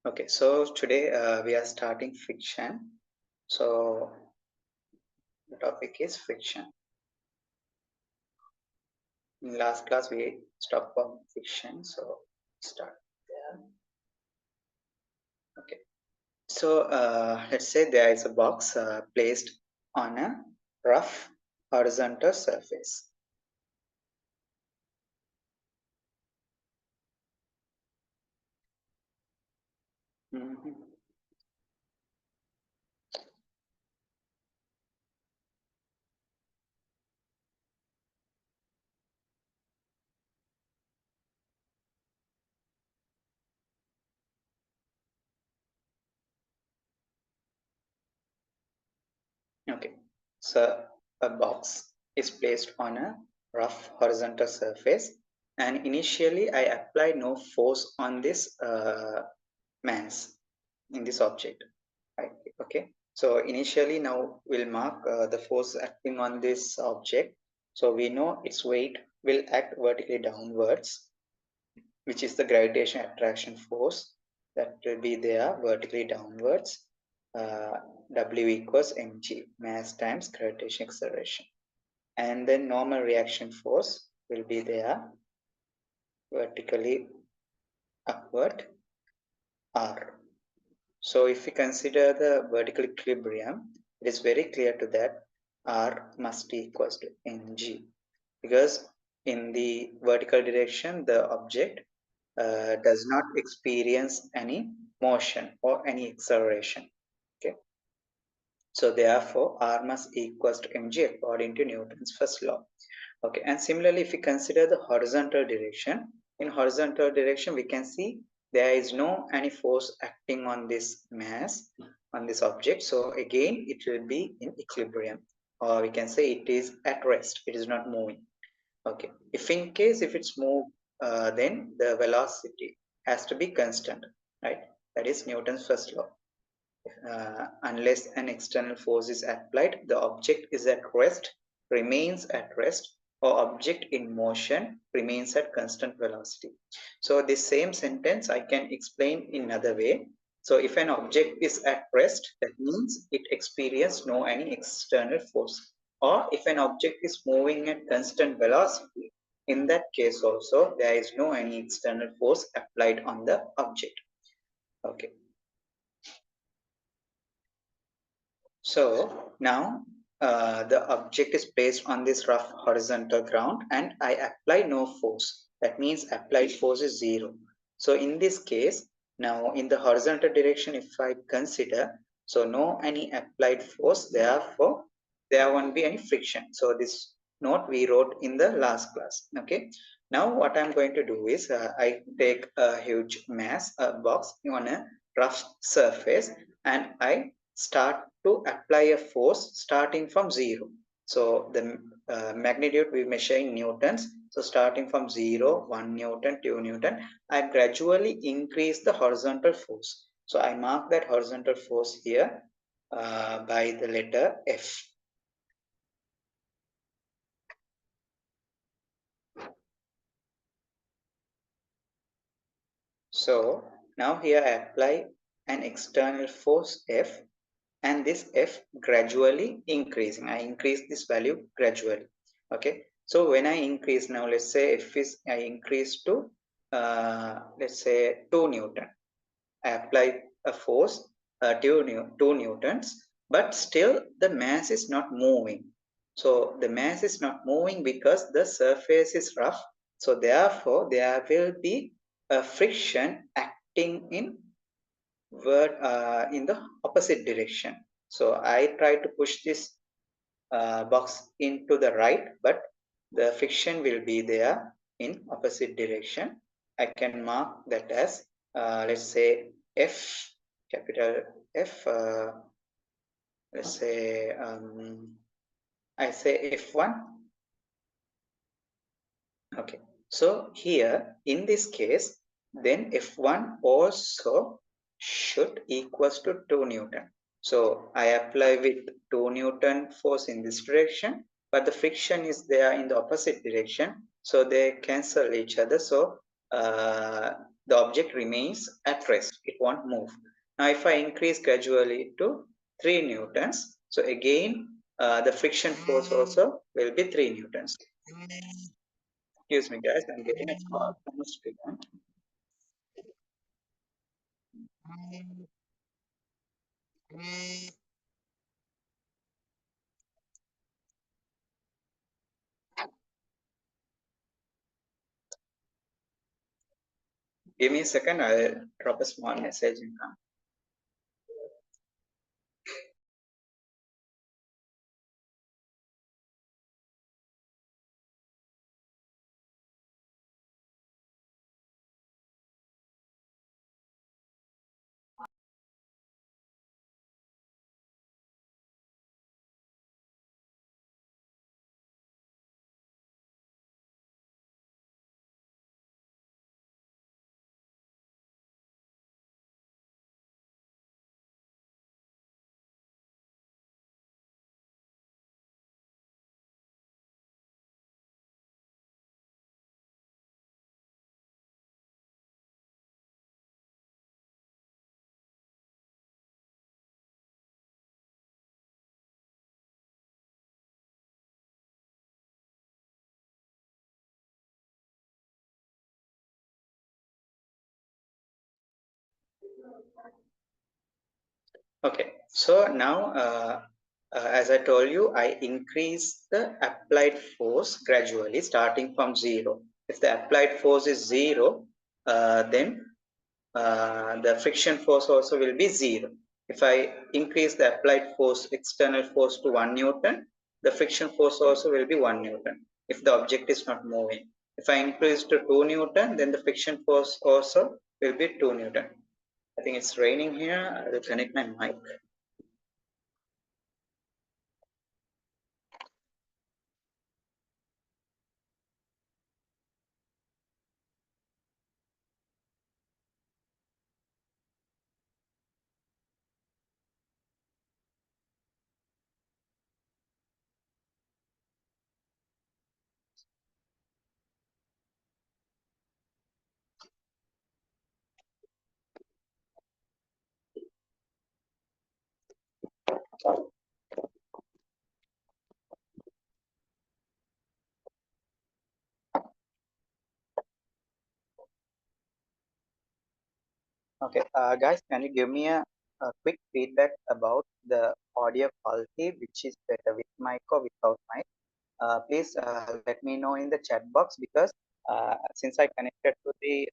Okay, so today we are starting friction. So the topic is friction. In last class we stopped on friction, so start there. Okay, so let's say there is a box placed on a rough horizontal surface. Mhm. Okay, so a box is placed on a rough horizontal surface, and initially I apply no force on this mass in this object. Right? Okay, so initially now we'll mark the force acting on this object. So we know its weight will act vertically downwards, which is the gravitation attraction force that will be there vertically downwards. uh, W equals mg, mass times gravitation acceleration, and then normal reaction force will be there vertically upward, r. So if we consider the vertical equilibrium, it is very clear to that r must be equals to mg, because in the vertical direction the object does not experience any motion or any acceleration. Okay, so therefore r must equals to mg according to Newton's first law. Okay, and similarly, if we consider the horizontal direction, in horizontal direction, we can see there is no any force acting on this mass, on this object. So again, it will be in equilibrium, or we can say it is at rest. It is not moving. Okay, if in case if it's moved, then the velocity has to be constant, right? That is Newton's first law. Unless an external force is applied, the object is at rest, remains at rest, or object in motion remains at constant velocity. So this same sentence I can explain in another way. So if an object is at rest, that means it experiences no any external force. Or if an object is moving at constant velocity, in that case also there is no any external force applied on the object. Okay. So now the object is placed on this rough horizontal ground and I apply no force. That means applied force is zero. So in this case, now in the horizontal direction, if I consider, so no any applied force, therefore there won't be any friction. So this note we wrote in the last class. Okay. Now what I'm going to do is I take a huge mass, a box on a rough surface, and I start to apply a force starting from zero. So the magnitude we measure in newtons. So starting from 0, 1 Newton, 2 Newton, I gradually increase the horizontal force. So I mark that horizontal force here by the letter F. So now here I apply an external force F, and this F gradually increasing. I increase this value gradually. Okay. So when I increase now, let's say F is I increase to let's say 2 Newton. I apply a force 2 Newtons, but still the mass is not moving. So the mass is not moving because the surface is rough. So therefore there will be a friction acting in the opposite direction. So I try to push this box into the right, but the friction will be there in opposite direction. I can mark that as let's say F, capital F. Let's say I say F1. Okay. So here in this case, then F1 also should equals to 2 Newton. So I apply with 2 Newton force in this direction, but the friction is there in the opposite direction. So they cancel each other. So the object remains at rest. It won't move. Now, if I increase gradually to 3 newtons, so again, the friction force also will be 3 newtons. Excuse me, guys, I'm getting a call from a student. Give me a second, I'll drop a small message in. Okay, so now as I told you, I increase the applied force gradually starting from zero. If the applied force is zero, then the friction force also will be zero. If I increase the applied force, external force to 1 Newton, the friction force also will be 1 Newton if the object is not moving. If I increase to 2 Newton, then the friction force also will be 2 Newton. I think it's raining here. I will connect my mic. Okay, guys, can you give me a quick feedback about the audio quality, which is better with mic or without mic? Please let me know in the chat box because since I connected to the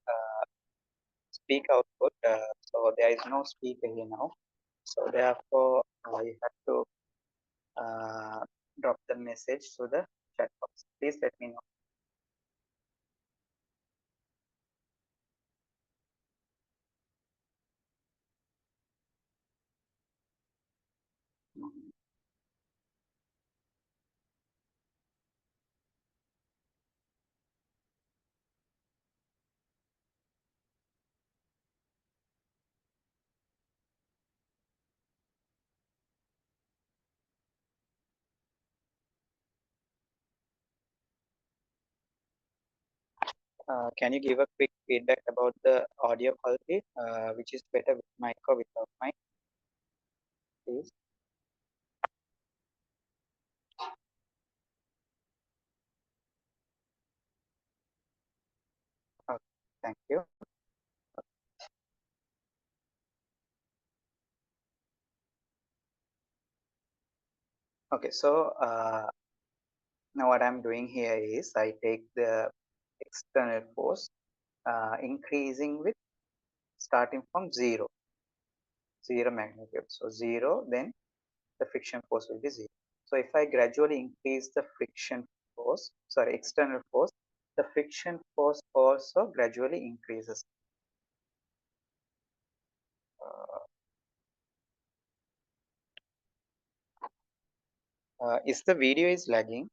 speak output, so there is no speaker here now. So therefore, you have to uh, drop the message to the chat box. Please let me know. Can you give a quick feedback about the audio quality, which is better with mic or without mic, please? Okay, thank you. Okay, so now what I'm doing here is I take the external force, increasing with starting from zero magnitude. So zero, then the friction force will be zero. So if I gradually increase the friction force, sorry, external force, the friction force also gradually increases. Is the video is lagging?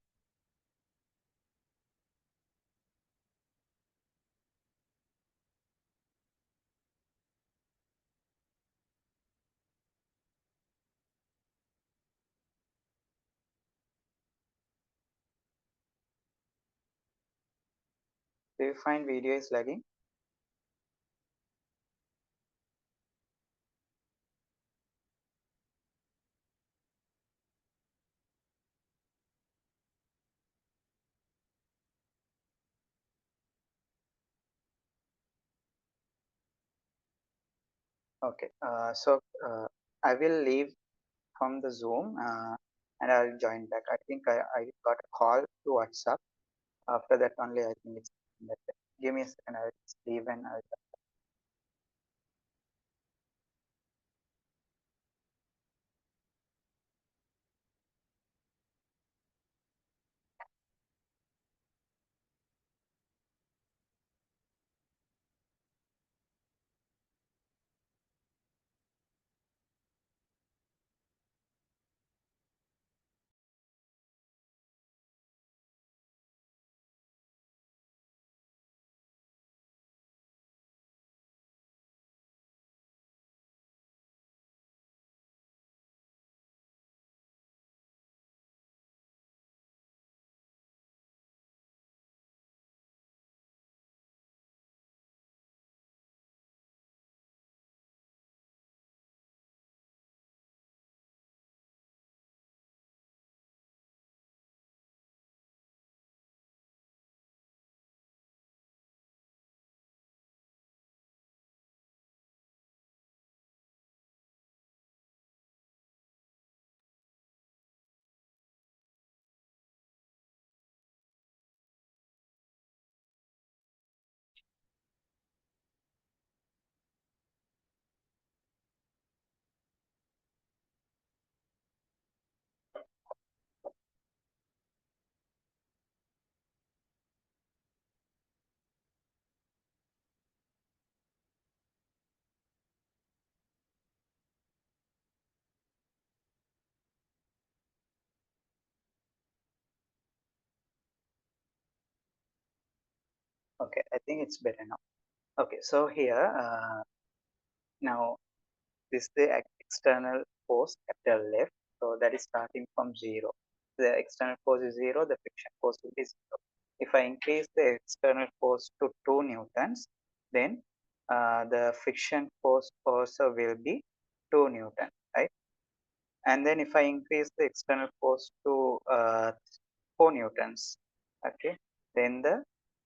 Do you find video is lagging? Okay. I will leave from the Zoom and I'll join back. I think I got a call to WhatsApp. After that only, I think it's better. Give me a second. I'll just leave and I'll. Okay. I think it's better now. Okay. So here now this is the external force capital F. So that is starting from zero. The external force is zero. The friction force will be zero. If I increase the external force to 2 newtons, then the friction force also will be 2 newton, right? And then if I increase the external force to 4 newtons, okay, then the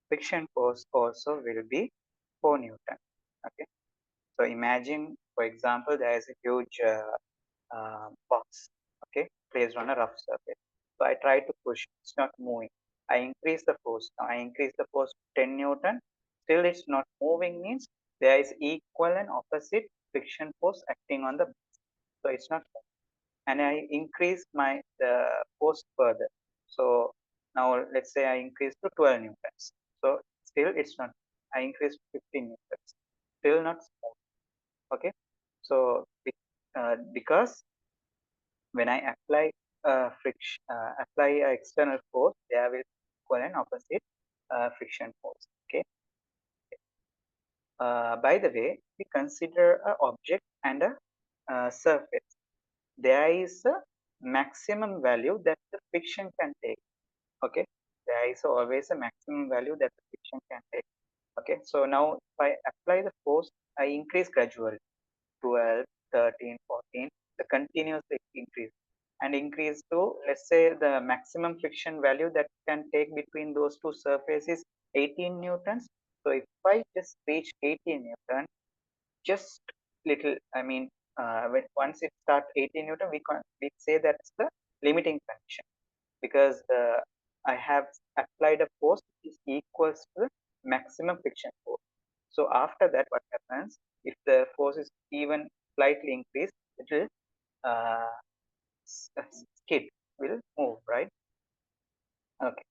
friction force also will be 4 newton, okay. So imagine, for example, there is a huge box, okay, placed on a rough surface. So I try to push, it's not moving. I increase the force. Now I increase the force to 10 Newton, still it's not moving means there is equal and opposite friction force acting on the box. So it's not, and I increase my the force further. So now let's say I increase to 12 newtons. So still it's not, I increase to 15 newtons, still not smooth. Okay. So because when I apply apply a external force, there will equal and opposite friction force. Okay. By the way, we consider an object and a surface. There is a maximum value that the friction can take. Okay. There is always a maximum value that the friction can take. Okay. So now if I apply the force, I increase gradually. 12, 13, 14, the continuous increase and increase to, let's say, the maximum friction value that can take between those two surfaces 18 newtons. So if I just reach 18 newton, just little, I mean, when once it starts 18 newton, we say that's the limiting condition because I have applied a force which is equals to the maximum friction force. So after that, what happens if the force is even slightly increased? It will uh, skid, will move, right? Okay.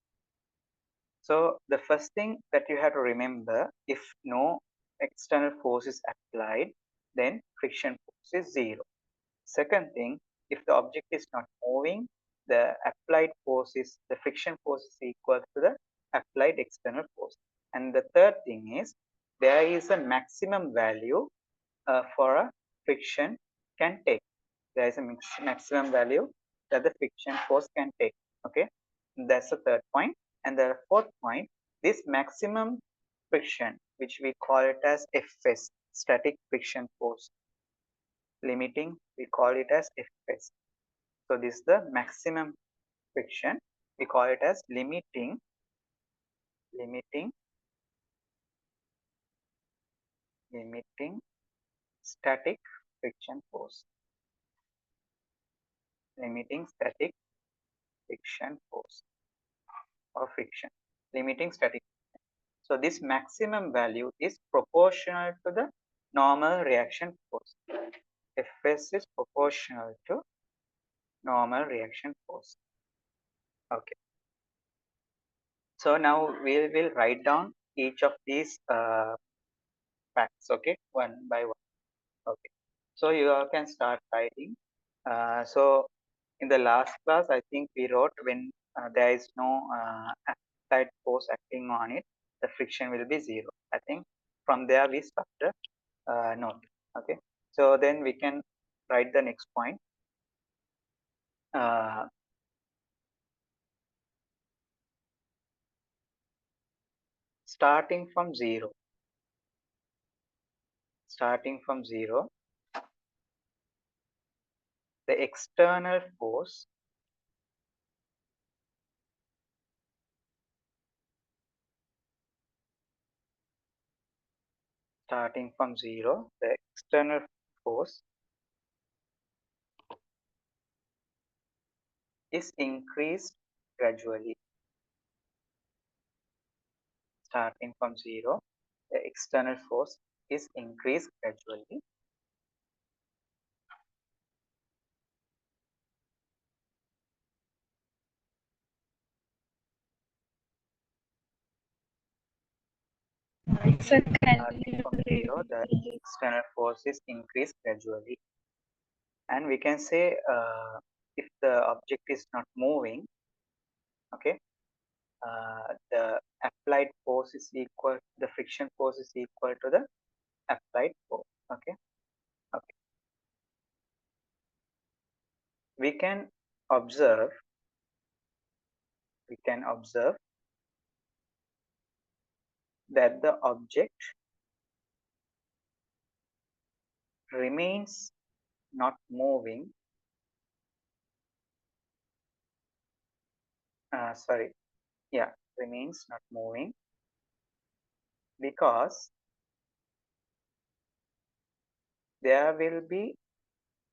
So the first thing that you have to remember, if no external force is applied, then friction force is zero. Second thing, if the object is not moving, the applied force is, the friction force is equal to the applied external force. And the third thing is, there is a maximum value for a friction can take. There is a maximum value that the friction force can take. Okay, that's the third point. And the fourth point, this maximum friction, which we call it as Fs, static friction force. Limiting, we call it as Fs. So this is the maximum friction. We call it as limiting static friction force. Limiting static friction force or friction. Limiting static. So this maximum value is proportional to the normal reaction force. Fs is proportional to normal reaction force. Okay. So now we will write down each of these facts. Okay, one by one. Okay. So you all can start writing. So in the last class, I think we wrote when there is no applied force acting on it, the friction will be zero. I think from there we start the note. Okay. So then we can write the next point. Uh, starting from zero. Starting from zero, the external force starting from zero, the external force is increased gradually. Starting from zero, the external force is increased gradually. Starting from zero, the external force is increased gradually. And we can say if the object is not moving, okay, the applied force is equal, the friction force is equal to the applied force. Okay. Okay. We can observe, that the object remains not moving. Sorry, yeah, remains not moving because there will be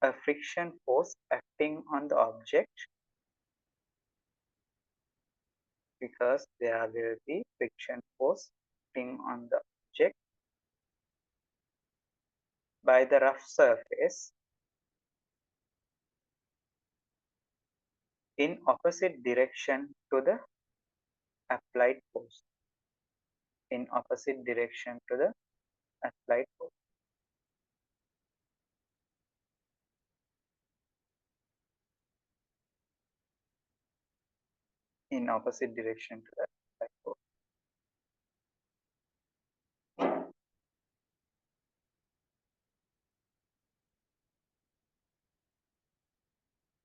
a friction force acting on the object, because there will be friction force acting on the object by the rough surface in opposite direction to the applied force. In opposite direction to the applied force. In opposite direction to the applied force.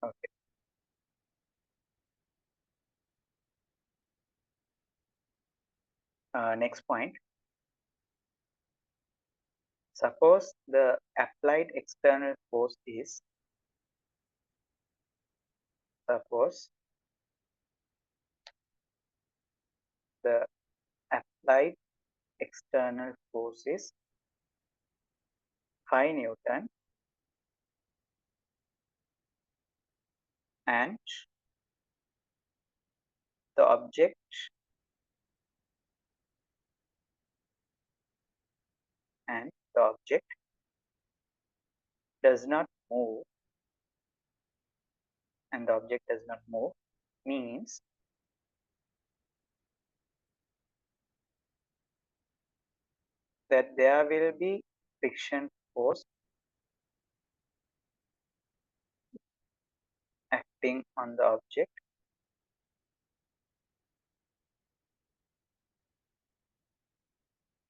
Okay. Next point. Suppose the applied external force is, suppose the applied external force is 5 Newton and the object does not move, and the object does not move, means that there will be friction force acting on the object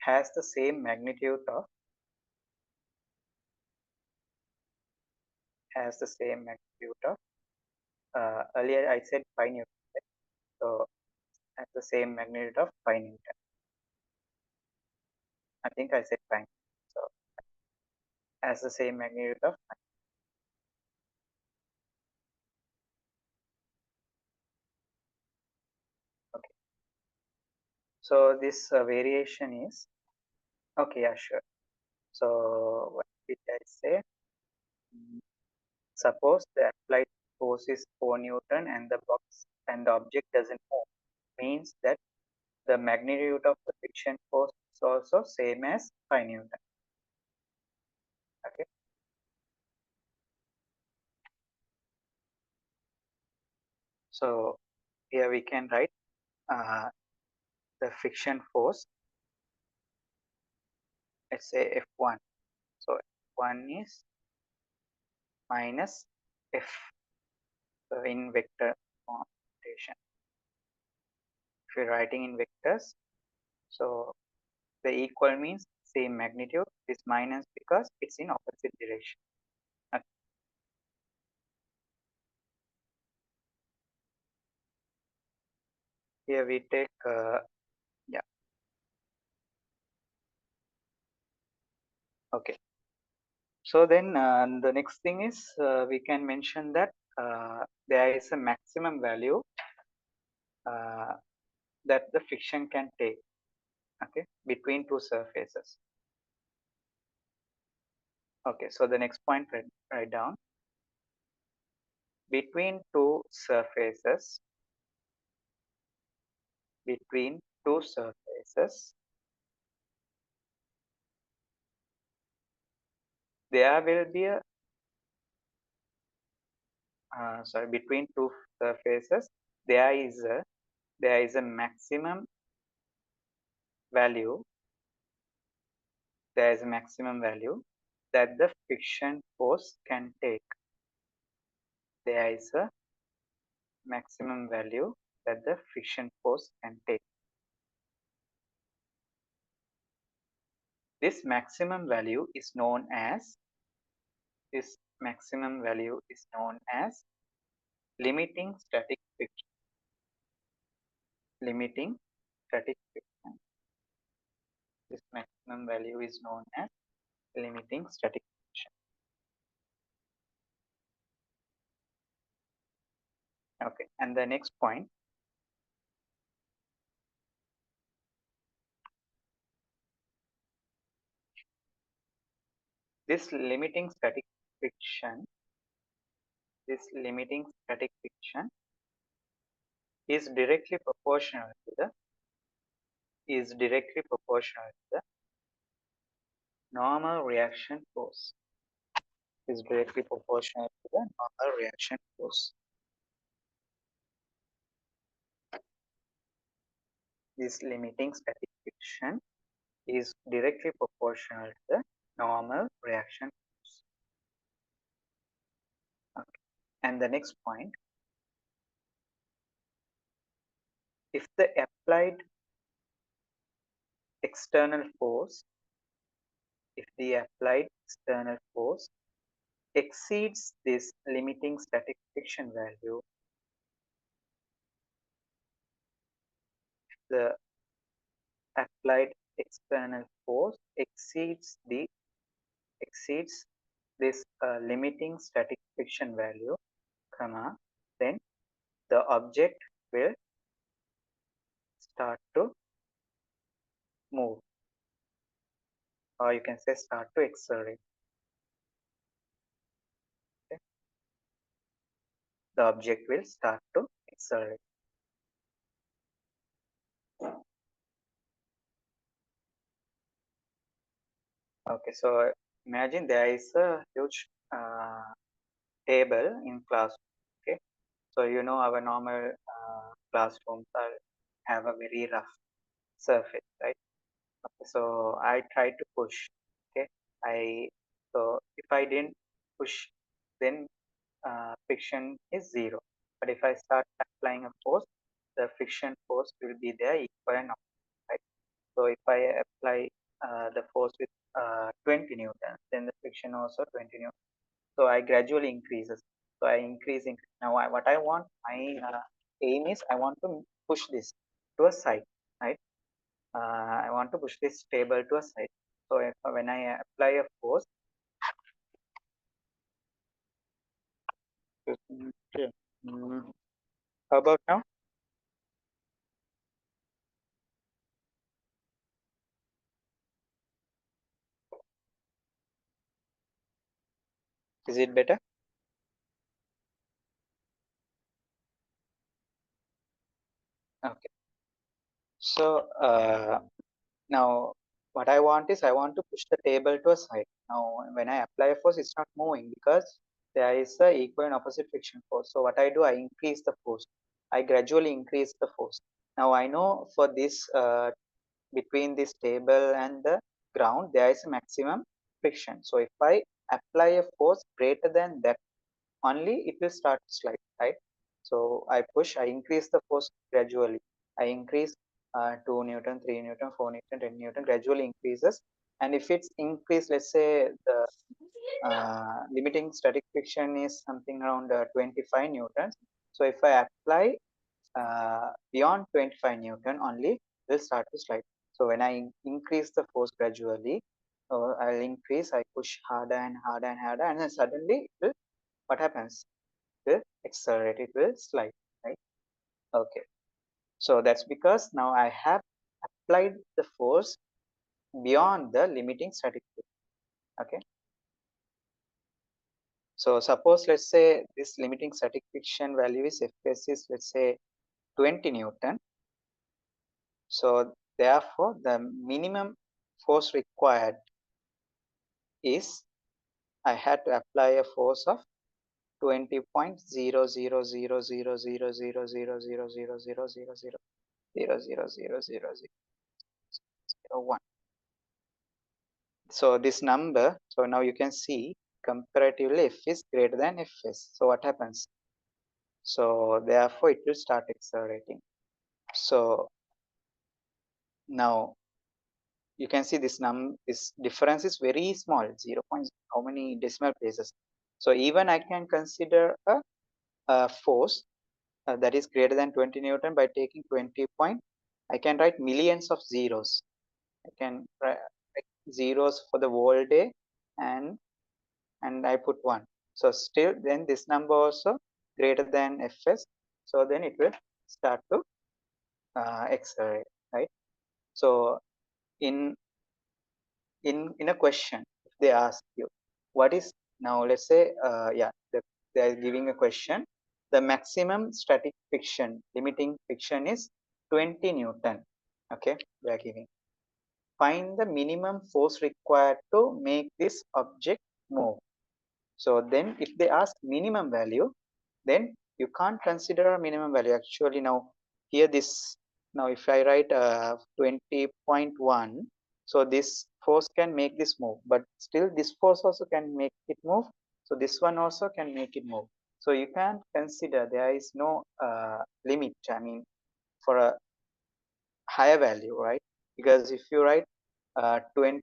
has the same magnitude of earlier I said 5 Newton, right? So has the same magnitude of 5 Newton. I think I said 5. So has the same magnitude of 5. Okay. So this variation is, okay, yeah, sure. So what it as say, suppose the applied force is 4 Newton and the box and the object doesn't move, means that the magnitude of the friction force is also same as 5 Newton. Okay. So here we can write uh, the friction force, let's say F1. So F1 is minus F, so in vector form notation. If you're writing in vectors, so the equal means same magnitude, this minus because it's in opposite direction. Okay. Here we take yeah, okay. So then the next thing is we can mention that there is a maximum value uh, that the friction can take, okay, between two surfaces. Okay, so the next point, write down, between two surfaces, between two surfaces, there will be a sorry, between two surfaces there is a maximum value, there is a maximum value that the friction force can take. There is a maximum value that the friction force can take. This maximum value is known as, this maximum value is known as limiting static friction. Limiting static friction. This maximum value is known as limiting static friction. Okay, and the next point, this limiting static friction, this limiting static friction is directly proportional to the, is directly proportional to the normal reaction force, is directly proportional to the normal reaction force. This limiting static friction is directly proportional to the normal reaction force. Okay. And the next point, if the applied external force, if the applied external force exceeds this limiting static friction value, the applied external force exceeds this limiting static friction value, comma, then the object will start to move, or you can say start to accelerate. Okay? The object will start to accelerate. Okay, so imagine there is a huge table in class. Okay, so you know our normal classrooms have a very rough surface, right? Okay, so I try to push. Okay, I, so if I didn't push, then friction is zero. But if I start applying a force, the friction force will be there equal and opposite, right? So if I apply the force with 20 newtons, then the friction also 20 newtons. So I gradually increases. So I increasing. Now what I want, my aim is I want to push this to a side, right? I want to push this table to a side. So if, when I apply a force, okay. How about now? Is it better? Okay. So now what I want is I want to push the table to a side. Now when I apply a force, it's not moving because there is a equal and opposite friction force. So what I do, I increase the force. I gradually increase the force. Now I know for this between this table and the ground, there is a maximum friction. So if I apply a force greater than that, only it will start to slide, right? So I push, I increase the force gradually. I increase 2 Newton, 3 Newton, 4 Newton, 10 Newton, gradually increases. And if it's increased, let's say the limiting static friction is something around 25 Newtons. So if I apply beyond 25 Newton only, will start to slide. So when I increase the force gradually, I'll increase, I push harder and harder and harder, and then suddenly it will, what happens? Will accelerate, it will slide, right? Okay. So that's because now I have applied the force beyond the limiting static force. Okay. So suppose let's say this limiting static friction value is Fs is let's say 20 Newton. So therefore the minimum force required is I had to apply a force of 20.00000000000000000001. So this number, so now you can see comparatively F is greater than Fs. So what happens? So therefore it will start accelerating. So now you can see this difference is very small, 0. How many decimal places. So even I can consider a force that is greater than 20 Newton by taking 20 point. I can write millions of zeros. I can write zeros for the whole day, and I put 1. So still then this number also greater than Fs. So then it will start to accelerate, right? So in in a question, if they ask you what is, now let's say they are giving a question, the maximum static friction, limiting friction is 20 Newton. Okay, they are giving, find the minimum force required to make this object move. So then if they ask minimum value, then you can't consider a minimum value. Actually now here this, now if I write 20.1, so this force can make this move, but still this force also can make it move. So this one also can make it move. So you can't consider, there is no limit, I mean, for a higher value, right? Because if you write 20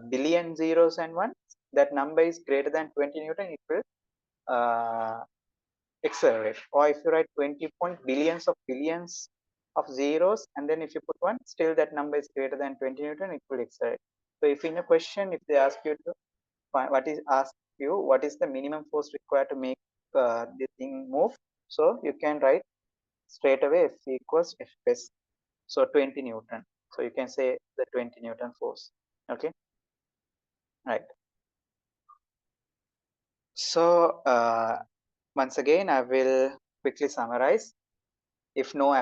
billion zeros and ones, that number is greater than 20 Newton, it will accelerate. Or if you write 20 point billions of zeros, and then if you put 1, still that number is greater than 20 Newton, it will accelerate. So if in a question, if they ask you to find, ask you what is the minimum force required to make the thing move, so you can write straight away F equals Fs. So 20 Newton. So you can say the 20 Newton force. Okay, right. So once again, I will quickly summarize. If no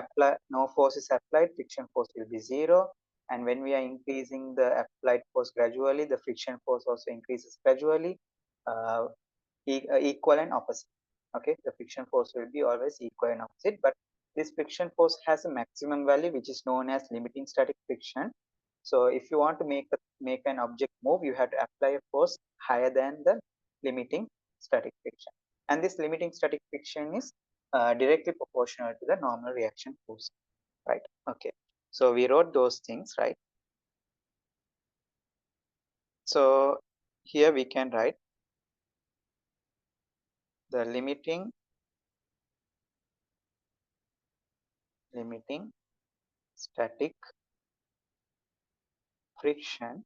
force is applied, friction force will be 0. And when we are increasing the applied force gradually, the friction force also increases gradually, uh, equal and opposite. Okay, the friction force will be always equal and opposite, but this friction force has a maximum value which is known as limiting static friction. So if you want to make an object move, you have to apply a force higher than the limiting static friction, and this limiting static friction is directly proportional to the normal reaction force, right? Okay, so we wrote those things, right? So here we can write the limiting static friction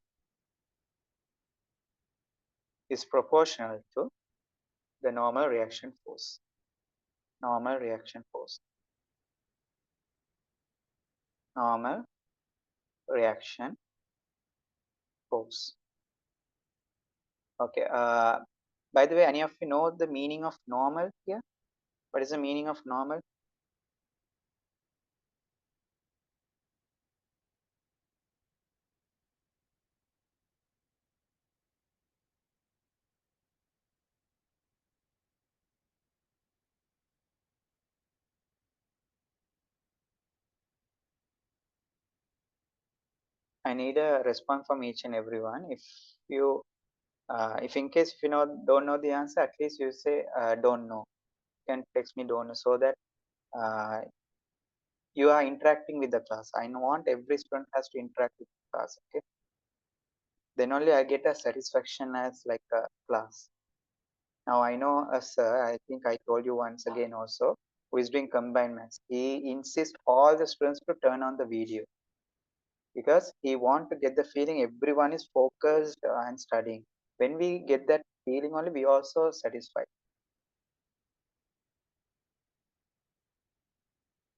is proportional to the normal reaction force. Normal reaction force. Normal reaction force. Okay. By the way, any of you know the meaning of normal here? What is the meaning of normal? I need a response from each and everyone. You, if in case if you know don't know the answer, at least you say don't know. You can text me don't know so that uh, you are interacting with the class. I want every student has to interact with the class. Okay, then only I get a satisfaction as like a class. Now I know a sir. I think I told you once again also who is doing combined maths. He insists all the students to turn on the video because he want to get the feeling everyone is focused and studying. When we get that feeling only, we also satisfied.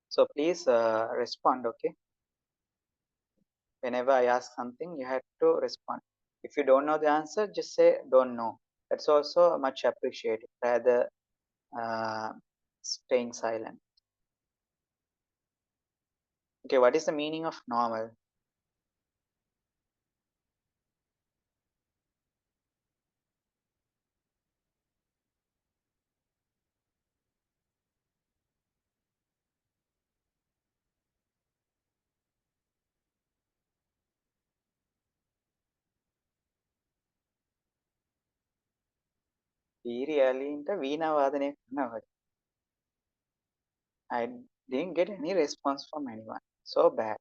So please respond. Okay, whenever I ask something, you have to respond. If you don't know the answer, just say don't know. That's also much appreciated rather uh, staying silent. Okay, what is the meaning of normal? Really in the Veena Vadane Kannavadi. I didn't get any response from anyone. So bad.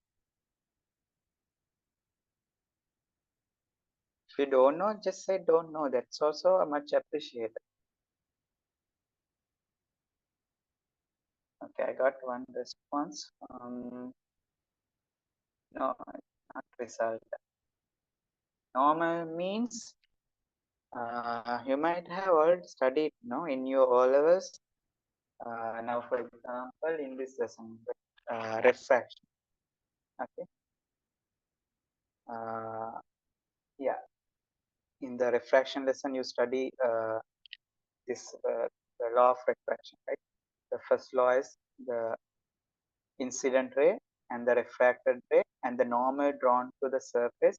If you don't know, just say don't know. That's also much appreciated. Okay, I got one response. No, not result. Normal means you might have already studied, no, in your O levels. Now, for example, in this lesson, refraction. Okay. Uh, yeah, in the refraction lesson, you study this the law of refraction, right? The first law is the incident ray and the refracted ray and the normal drawn to the surface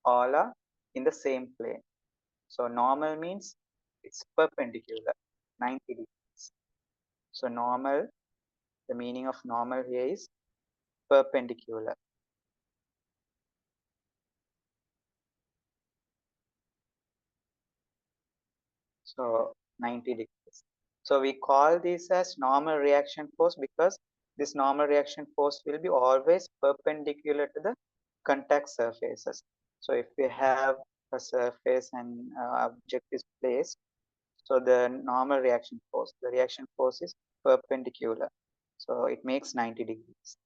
all are in the same plane. So normal means it's perpendicular, 90 degrees. So normal, the meaning of normal here is perpendicular. So 90 degrees. So we call this as normal reaction force because this normal reaction force will be always perpendicular to the contact surfaces. So if we have a surface and object is placed, so the normal the reaction force is perpendicular. So it makes 90 degrees.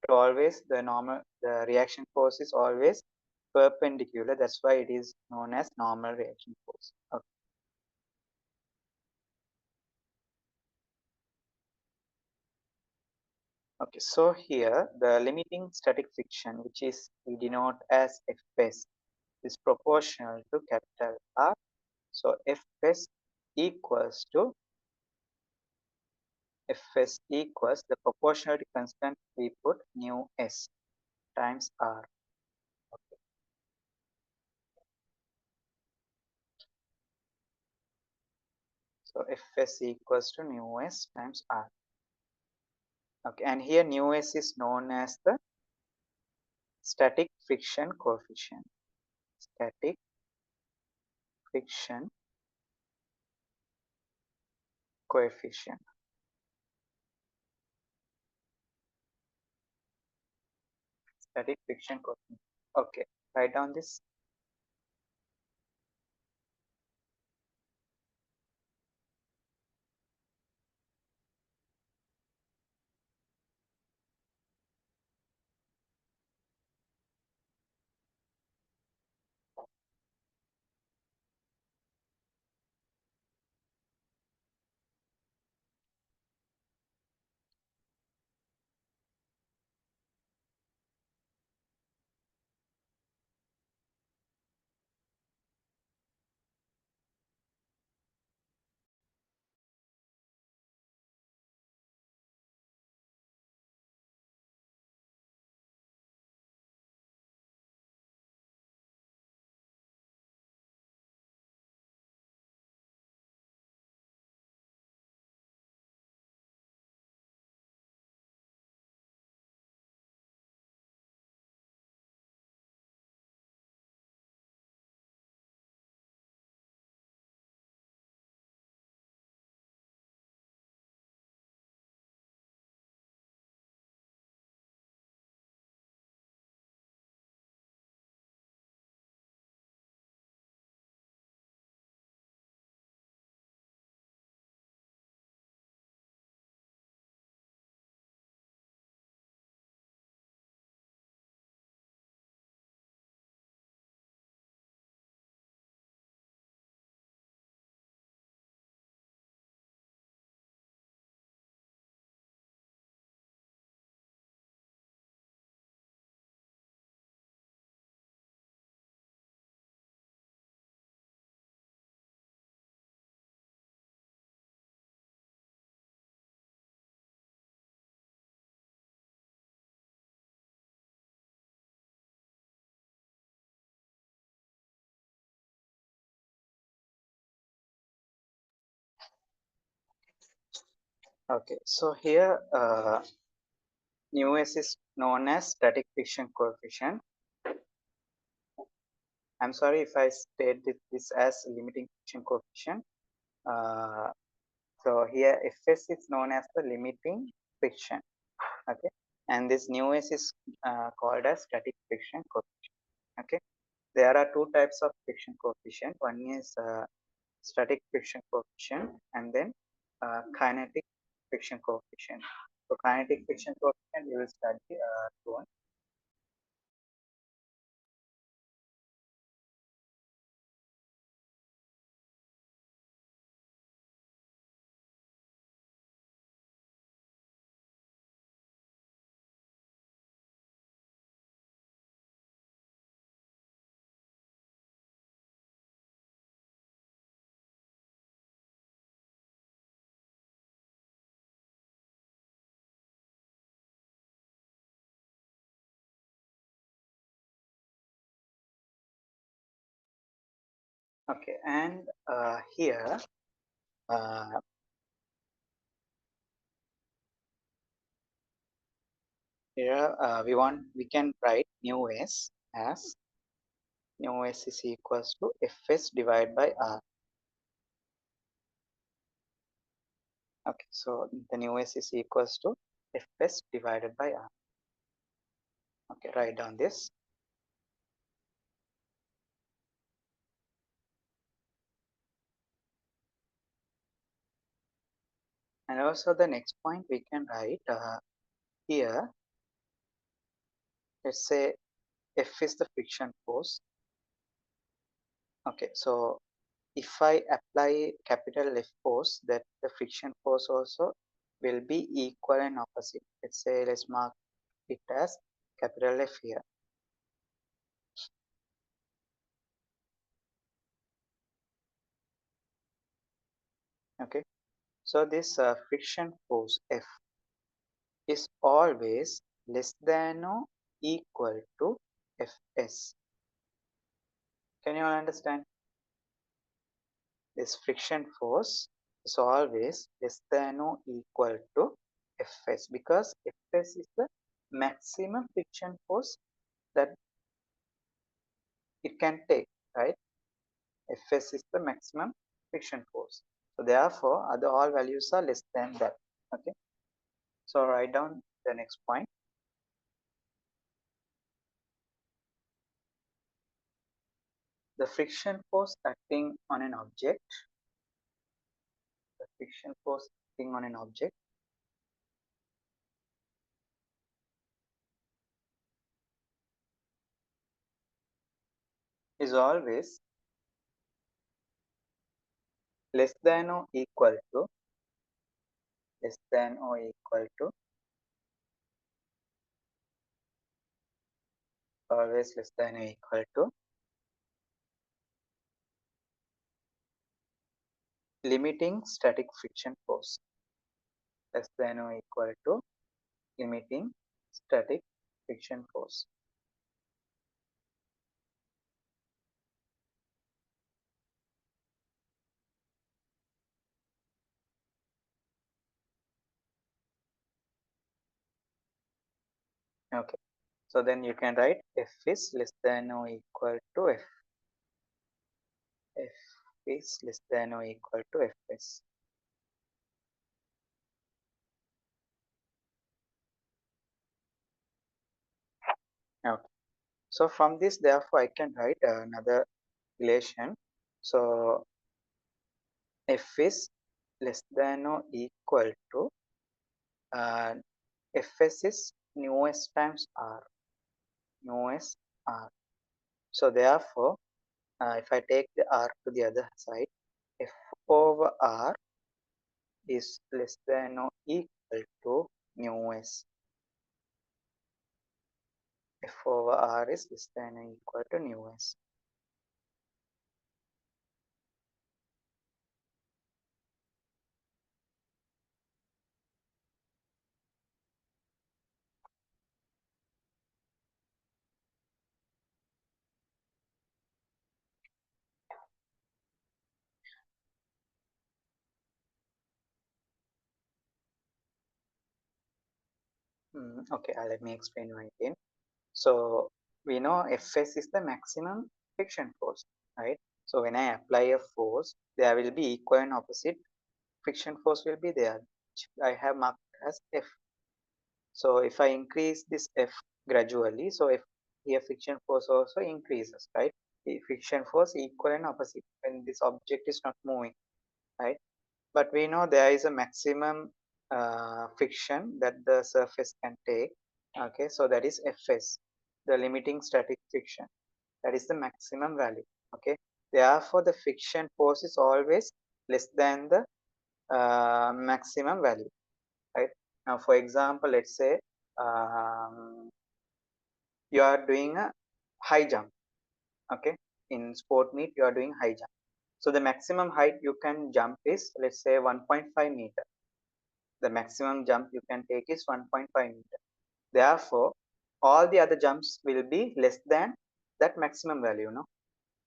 So always the reaction force is always perpendicular. That's why it is known as normal reaction force. Okay. Okay, so here the limiting static friction, which is we denote as Fs, is proportional to capital R. So Fs equals to Fs equals the proportionality constant we put nu s times R. Okay. So Fs equals to nu s times R. Okay, and here nu s is known as the static friction coefficient. Static friction coefficient. Static friction coefficient. Okay, write down this. Okay, so here nu s is known as static friction coefficient. I'm sorry if I state this as limiting friction coefficient. Uh, so here Fs is known as the limiting friction. Okay, and this nu s is called as static friction coefficient. Okay, there are two types of friction coefficient. One is static friction coefficient and then kinetic friction coefficient. So kinetic friction coefficient we will study soon. Okay, and here uh, we can write mu s as mu s is equals to fs divided by r. Okay, so the nu s is equals to fs divided by r. Okay, write down this. And also the next point we can write here, let's say F is the friction force. Okay, so if I apply capital F force, that the friction force also will be equal and opposite. Let's say let's mark it as capital F here. Okay, so this friction force F is always less than or equal to Fs. Can you all understand? This friction force is always less than or equal to Fs because Fs is the maximum friction force that it can take, right? Fs is the maximum friction force. So therefore, other all values are less than that. Okay. So write down the next point. The friction force acting on an object, the friction force acting on an object is always less than or equal to less than or equal to always less than or equal to limiting static friction force, less than or equal to limiting static friction force. Okay, so then you can write F is less than or equal to F is less than or equal to Fs. Okay, so from this therefore I can write another relation. So F is less than or equal to uh, Fs is nu s times R, nu s R. So therefore, if I take the R to the other side, F over R is less than or equal to mu s. F over R is less than or equal to mu s. Okay, let me explain one again. So we know Fs is the maximum friction force, right? So when I apply a force, there will be equal and opposite friction force will be there, which I have marked as F. So if I increase this F gradually, so if here friction force also increases, right? The friction force equal and opposite when this object is not moving, right? But we know there is a maximum friction that the surface can take. Okay, so that is Fs, the limiting static friction. That is the maximum value. Okay, therefore the friction force is always less than the maximum value, right? Now, for example, let's say you are doing a high jump. Okay, in sport meet you are doing high jump. So the maximum height you can jump is, let's say, 1.5 meter. The maximum jump you can take is 1.5 meter. Therefore, all the other jumps will be less than that maximum value, no?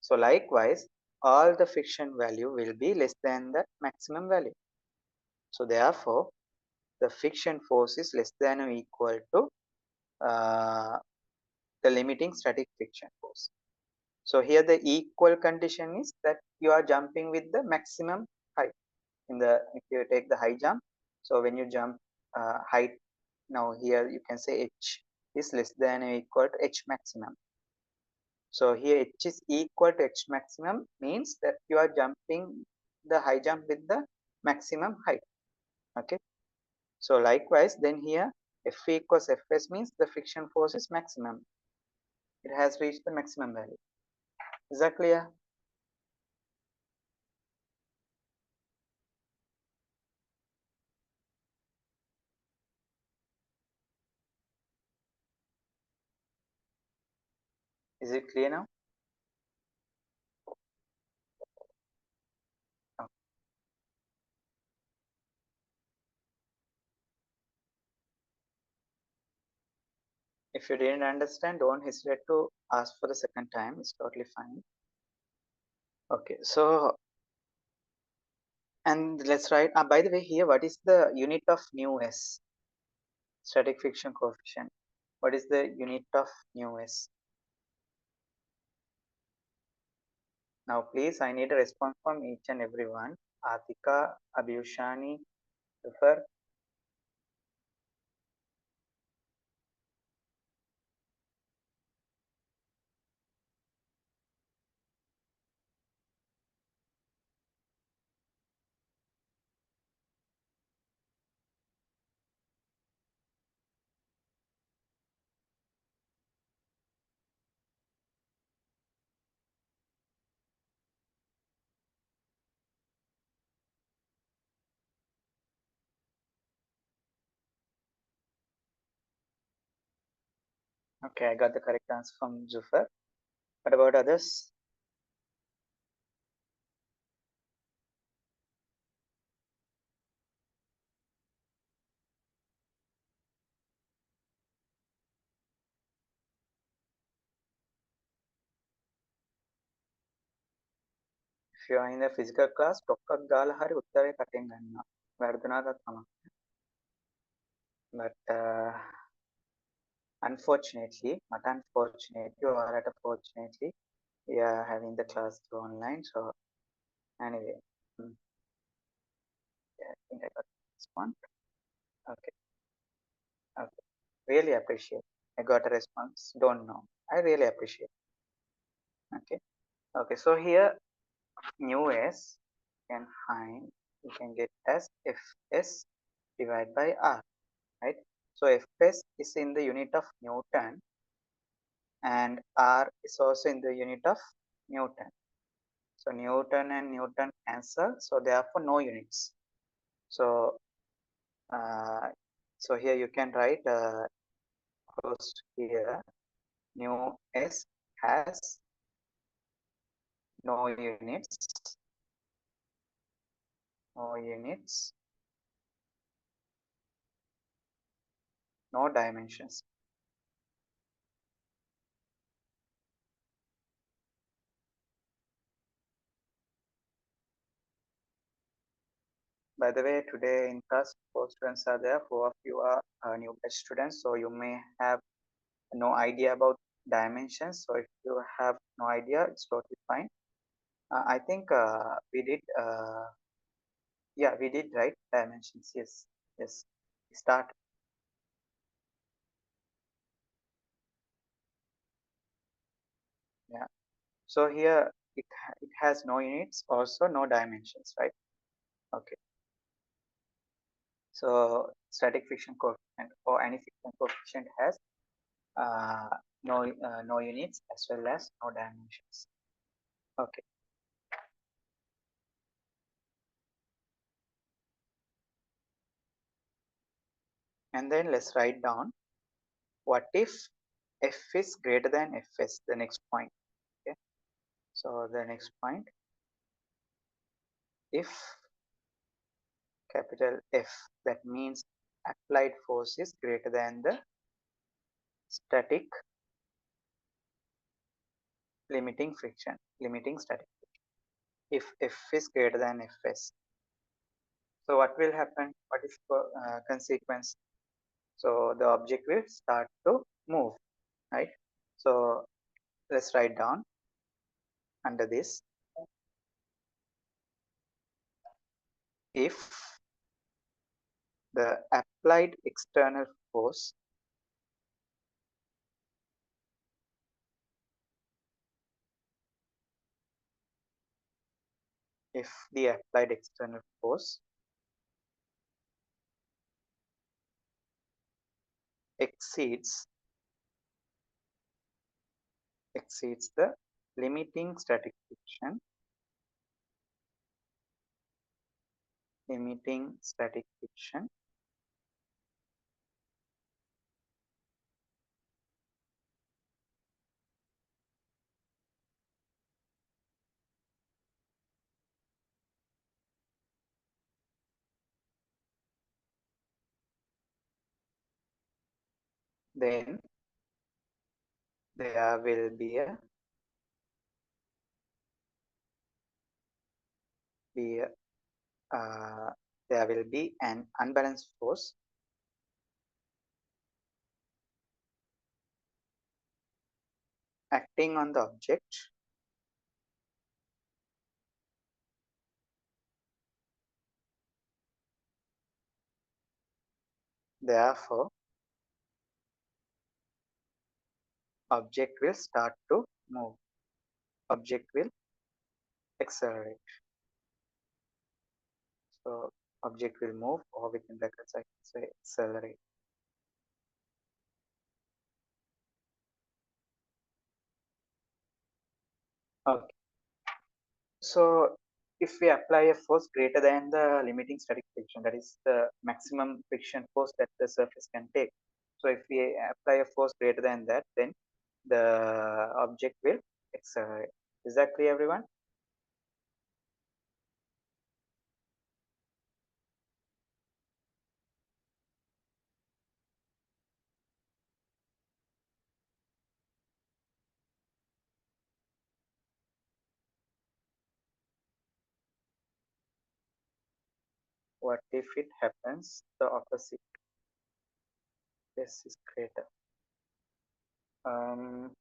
So likewise, all the friction value will be less than the maximum value. So therefore, the friction force is less than or equal to uh, the limiting static friction force. So here the equal condition is that you are jumping with the maximum height. If you take the high jump, so when you jump height, now here you can say h is less than or equal to h maximum. So here h is equal to h maximum means that you are jumping the high jump with the maximum height. Okay. So likewise, then here F equals Fs means the friction force is maximum. It has reached the maximum value. Is that clear? Is it clear now? Oh, if you didn't understand, don't hesitate to ask for the second time. It's totally fine. Okay, so and let's write. By the way, here, what is the unit of nu s? Static friction coefficient. What is the unit of nu s? Now, please, I need a response from each and everyone. Atika, Abhyushani, Zufar. Okay, I got the correct answer from Zufar. What about others? If you are in the physical class, ඩොක්කක් ගාලා හරි උත්තරේ කටෙන් ගන්නවා. වැරදුනාට තමයි. But unfortunately, not unfortunately, or fortunately, we are having the class through online. So anyway, yeah, I think I got this one. Okay, okay. Really appreciate. I got a response. Don't know. I really appreciate. Okay, okay. So here, nu s can find, you can get as Fs divided by R, right? So Fs is in the unit of Newton and R is also in the unit of Newton. So Newton and Newton cancel, so therefore no units. So uh, so here you can write first here nu s has no units, no units, no dimensions. By the way, today in class, four students are there. Four of you are new batch students, so you may have no idea about dimensions. So if you have no idea, it's totally fine. I think we did, yeah, we did right dimensions. Yes, yes. Start. Yeah. So here it has no units, also no dimensions, right? Okay. So static friction coefficient or any friction coefficient has uh, no units as well as no dimensions. Okay. And then let's write down what if f is greater than fs, the next point. Okay. So the next point, if capital F, that means applied force is greater than the static limiting static friction. If F is greater than Fs, so what will happen? What is consequence? So the object will start to move, right? So let's write down under this, if the applied external force if the applied external force exceeds the limiting static friction, limiting static friction, then there will be a be a, there will be an unbalanced force acting on the object. Therefore, object will start to move. Object will accelerate. So object will move, or within brackets I can say accelerate. Okay. So if we apply a force greater than the limiting static friction, that is the maximum friction force that the surface can take. So if we apply a force greater than that, then the object will accelerate. Is that clear, everyone? What if it happens the opposite? This is greater. Um,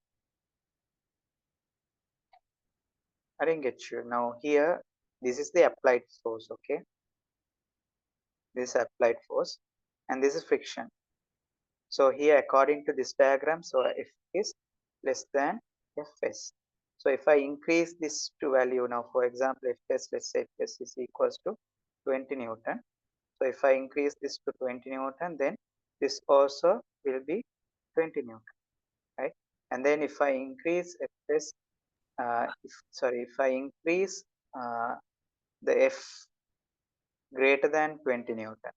I didn't get you. Now here, this is the applied force, okay? This is applied force, and this is friction. So here, according to this diagram, so F is less than Fs. So if I increase this to value now, for example, Fs, let's say Fs is equals to 20 Newton. So if I increase this to 20 Newton, then this also will be 20 Newton, right? And then if I increase Fs, if I increase the F greater than 20 Newton,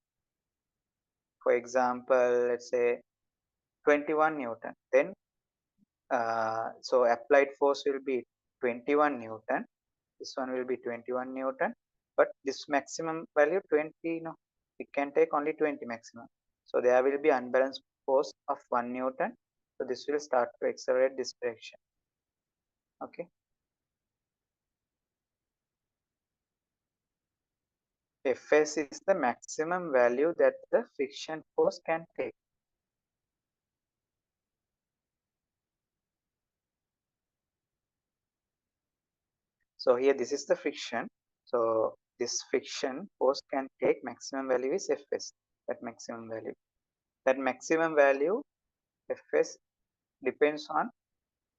for example, let's say 21 Newton, then so applied force will be 21 Newton. This one will be 21 Newton, but this maximum value 20, no, it can take only 20 maximum. So there will be unbalanced force of 1 Newton. So this will start to accelerate this direction. Okay. Fs is the maximum value that the friction force can take. So here this is the friction. So this friction force can take maximum value is Fs, that maximum value. That maximum value Fs depends on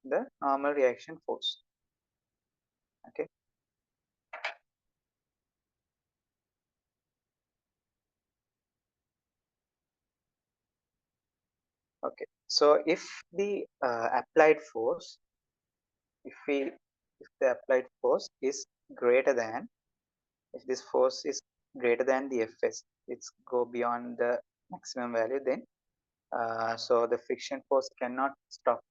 the normal reaction force. Okay. Okay. So if the applied force, if we if the applied force is greater than, if this force is greater than the Fs, it's go beyond the maximum value, then so the friction force cannot stop,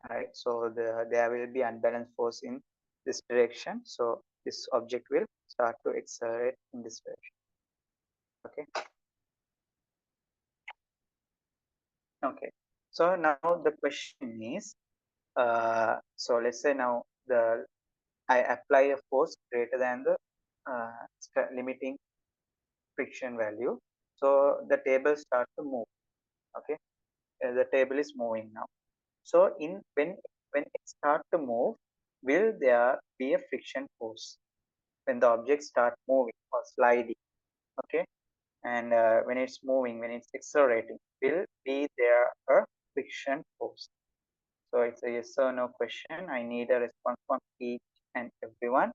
right? So there will be unbalanced force in this direction. So this object will start to accelerate in this direction. Okay. Okay. So now the question is, so let's say now the I apply a force greater than the limiting friction value. So the table starts to move. Okay, the table is moving now. So in when it start to move, will there be a friction force when the object start moving or sliding? Okay, and when it's moving, when it's accelerating, will be there a friction force? So it's a yes or no question. I need a response from each and everyone.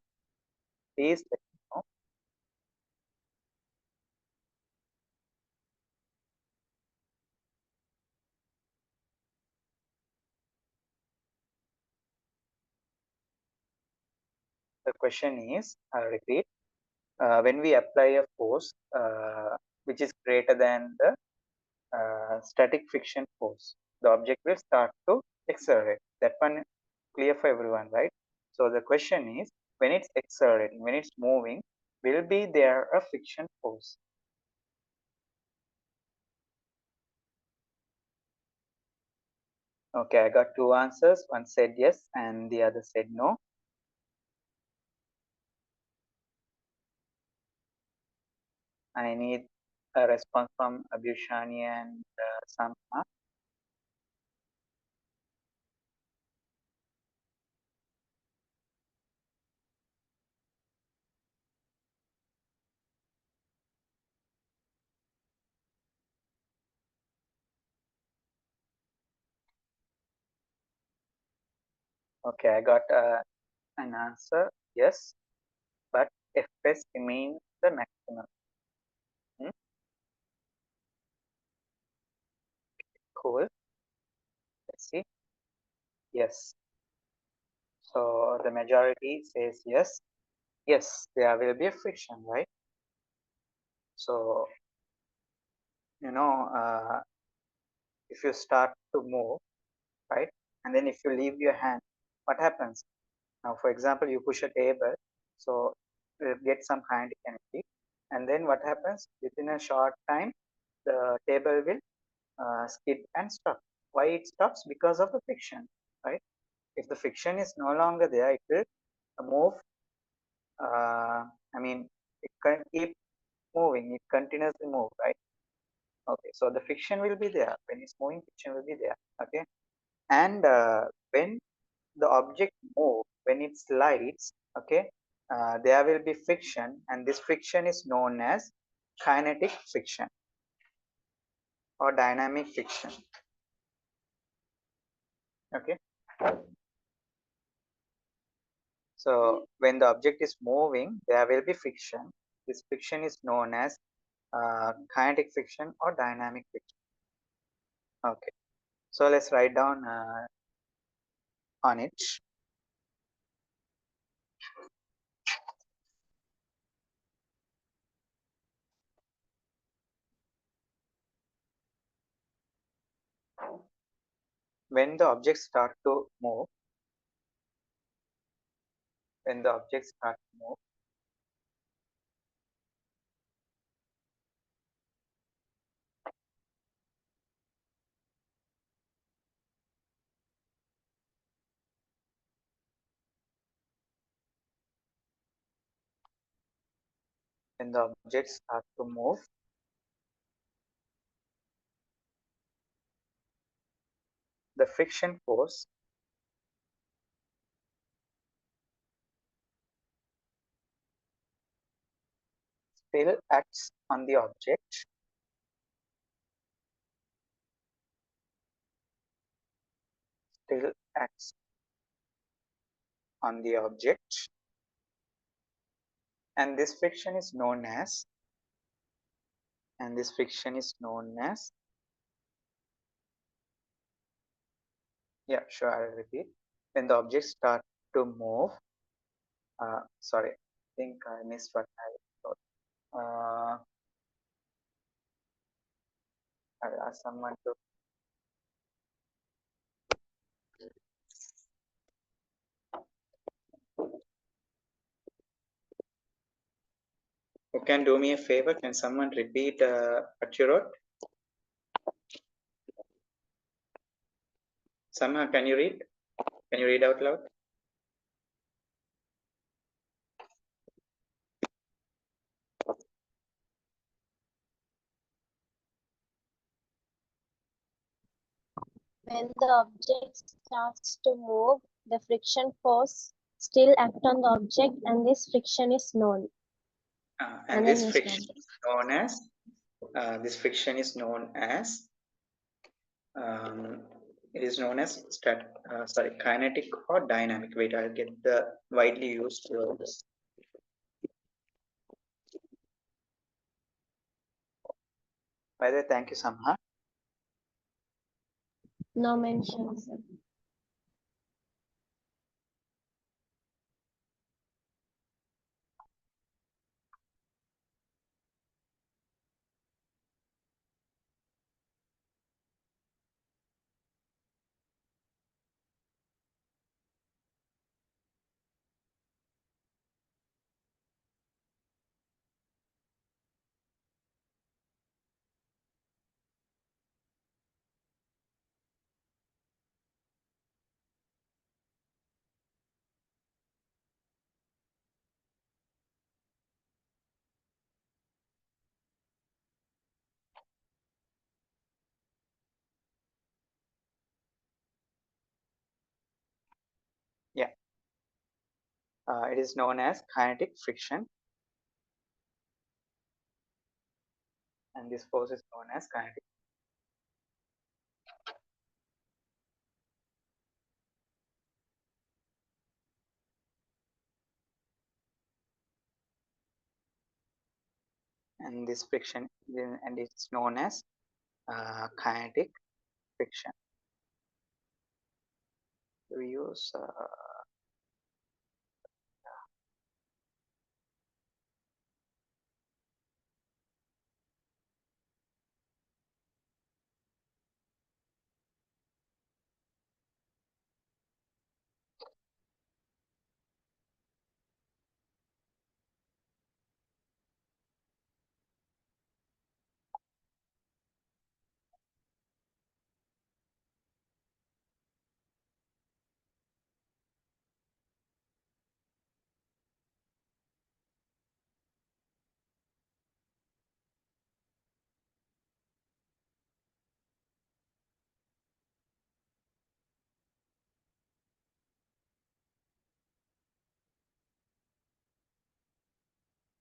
Please let me know. The question is, I'll repeat, when we apply a force which is greater than the static friction force, the object will start to accelerate. That one clear for everyone, right? So the question is, when it's accelerating, when it's moving, will be there a friction force? Okay, I got two answers. One said yes and the other said no. I need a response from Abhushani and Samha. Okay, I got an answer yes, but Fs remains the maximum. Hmm? Cool. Let's see. Yes. So the majority says yes. Yes, there will be a friction, right? So, you know, if you start to move, right, and then if you leave your hand, what happens? Now, for example, you push a table, so you get some kinetic energy, and then what happens? Within a short time, the table will skip and stop. Why it stops? Because of the friction, right? If the friction is no longer there, it will move. I mean, it can keep moving. It continuously move, right? Okay, so the friction will be there. When it's moving, friction will be there. Okay, and when the object move, when it slides, okay, there will be friction, and this friction is known as kinetic friction or dynamic friction. Okay, so when the object is moving, there will be friction. This friction is known as kinetic friction or dynamic friction. Okay, so let's write down on it. When the object start to move, when the object start to move, when the objects start to move, the friction force still acts on the object, still acts on the object, and this friction is known as, and this friction is known as, yeah, sure, I'll repeat. When the objects start to move, sorry, I think I missed what I thought. I'll ask someone to. You can do me a favor. Can someone repeat what you wrote? Somehow, can you read? Can you read out loud? When the object starts to move, the friction force still acts on the object, and this friction is known. And this friction is known as. This friction is known as. It is known as kinetic or dynamic. Wait, I'll get the widely used words. By the way, thank you, Samha. No mentions. Yeah, it is known as kinetic friction, and this force is known as kinetic. And this friction, and it's known as kinetic friction. We use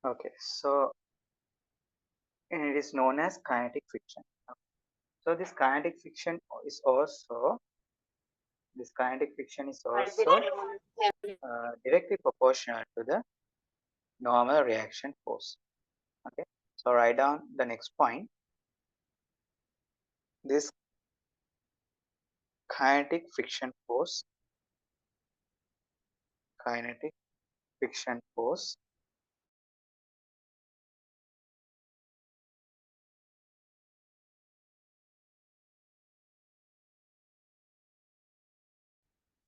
okay. So it is known as kinetic friction. So this kinetic friction is also directly proportional to the normal reaction force. Okay. So write down the next point. This kinetic friction force, kinetic friction force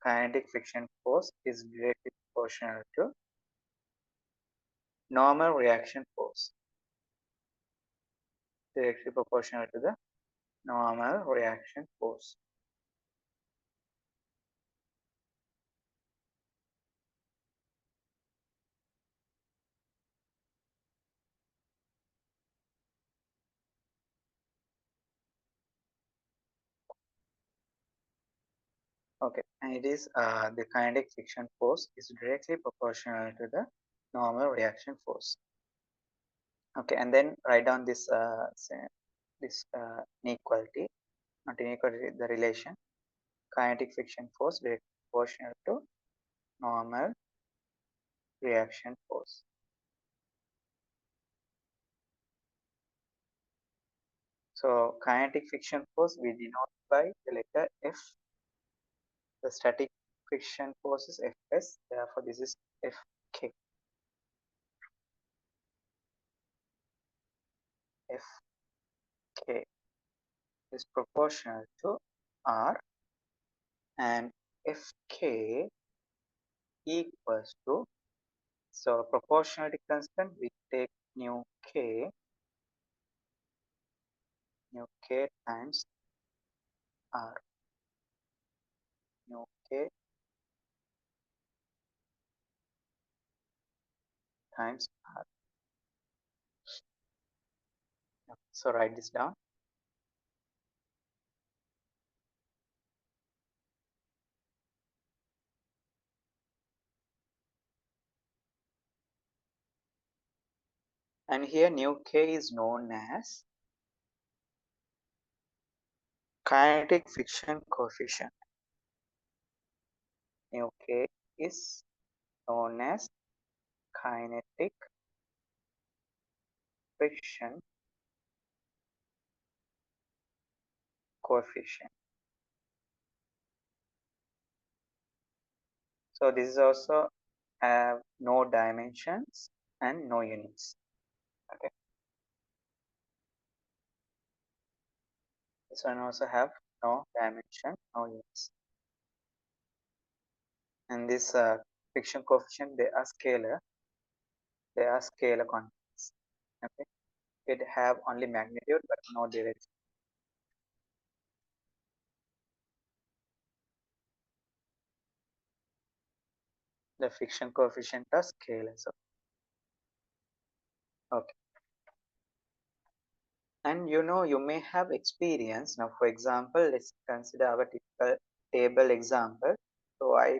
kinetic friction force is directly proportional to normal reaction force, directly proportional to the normal reaction force. and it is the kinetic friction force is directly proportional to the normal reaction force. Okay, and then write down this inequality, not inequality, the relation kinetic friction force directly proportional to normal reaction force. So kinetic friction force we denote by the letter F. The static friction force is Fs. Therefore, this is Fk. Fk is proportional to R, and Fk equals to, so proportionality constant we take nu k times R, nu k times R. So write this down. And here nu k is known as kinetic friction coefficient. Nu k is known as kinetic friction coefficient. So this is also have no dimensions and no units. Okay, this one also have no dimension, no units. And this friction coefficient, they are scalar. They are scalar quantities. Okay, it have only magnitude but no direction. The friction coefficient are scalar. So okay, and you may have experience now. For example, let's consider our typical table example. So I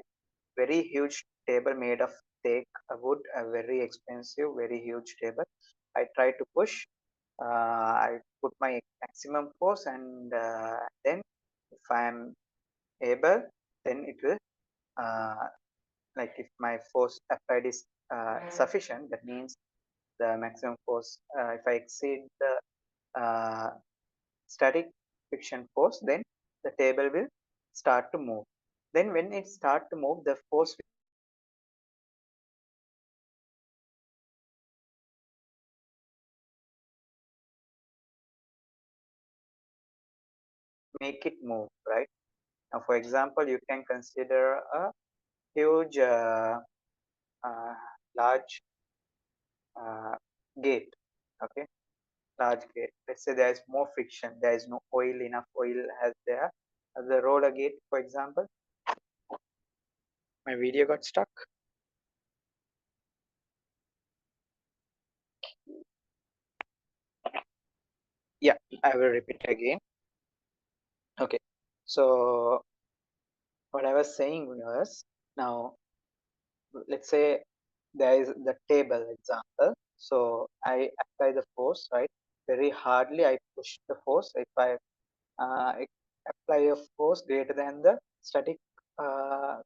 very huge table made of teak wood, a very expensive, very huge table. I try to push. I put my maximum force, and then if I am able, then it will, like if my force applied is sufficient, that means the maximum force. If I exceed the uh, static friction force, then the table will start to move. Then when it start to move, the force will make it move, right? Now, for example, you can consider a huge, uh, large gate. Okay, large gate. Let's say there is more friction. There is no oil, enough oil as there. The roller gate, for example. My video got stuck. Yeah, I will repeat again. Okay, so what I was saying was, now let's say there is the table example. So I apply the force, right? Very hardly I push the force. If I apply a force greater than the static uh,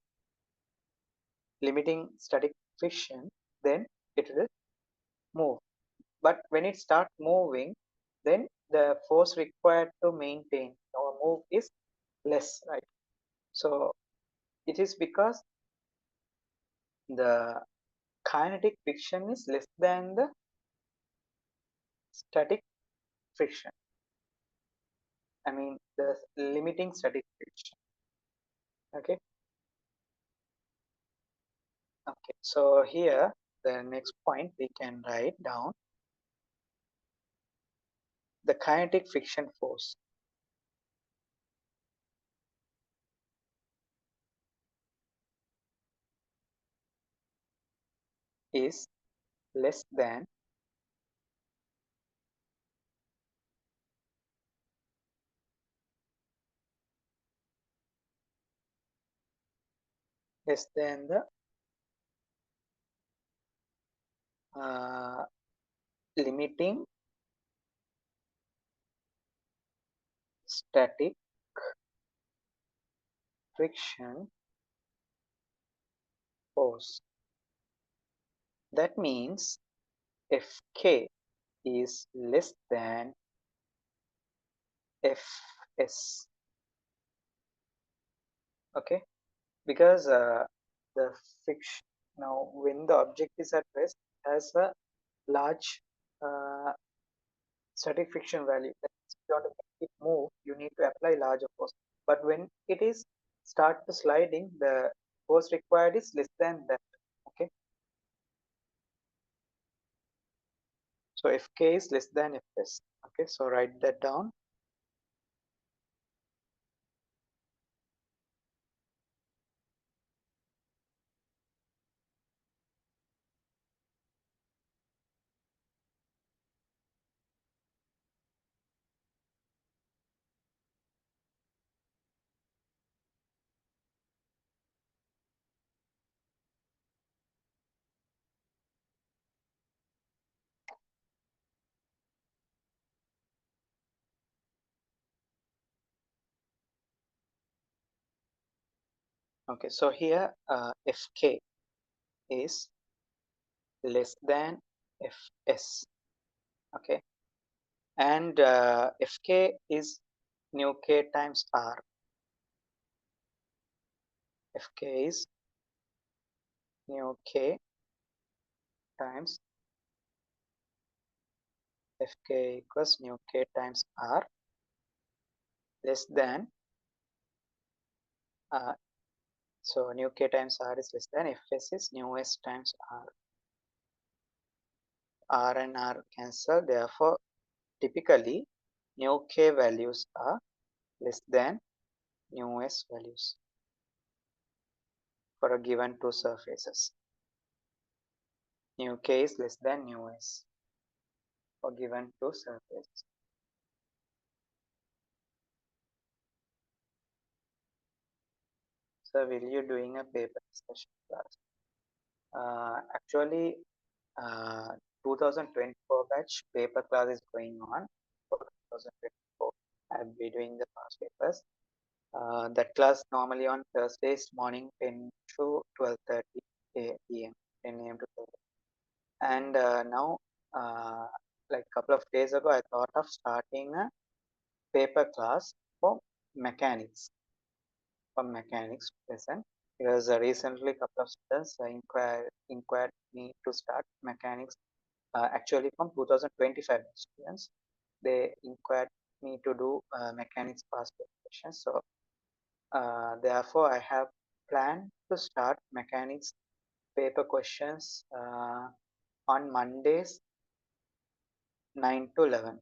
limiting static friction, then it will move. But when it starts moving, then the force required to maintain or move is less, right? So it is because the kinetic friction is less than the static friction. I mean the limiting static friction. Okay. Okay. So here the next point we can write down the kinetic friction force is less than less than the uh, limiting static friction force. That means if K is less than Fs, okay, because the friction, now when the object is at rest, has a large uh, static friction value. That means if you want to make it move, you need to apply larger force. But when it is start to sliding, the force required is less than that. Okay, so if K is less than Fs. Okay, so write that down. Okay, so here Fk is less than Fs. Okay, and Fk is nu k times r. Fk is nu k times Fk equals nu k times r less than uh, so nu k times r is less than Fs is nu s times r. R and r cancel, therefore typically nu k values are less than nu s values for a given two surfaces. Nu k is less than nu s for given two surfaces. So will you doing a paper discussion class? Actually, 2024 batch paper class is going on for 2024. I'll be doing the past papers. That class normally on Thursdays morning 10 to 12:30 p.m. 10 a.m. to 12. And now, like couple of days ago, I thought of starting a paper class for mechanics, lesson, because recently couple of students inquired me to start mechanics. Actually, from 2025 students, they inquired me to do mechanics past questions. So therefore, I have planned to start mechanics paper questions on Mondays 9 to 11.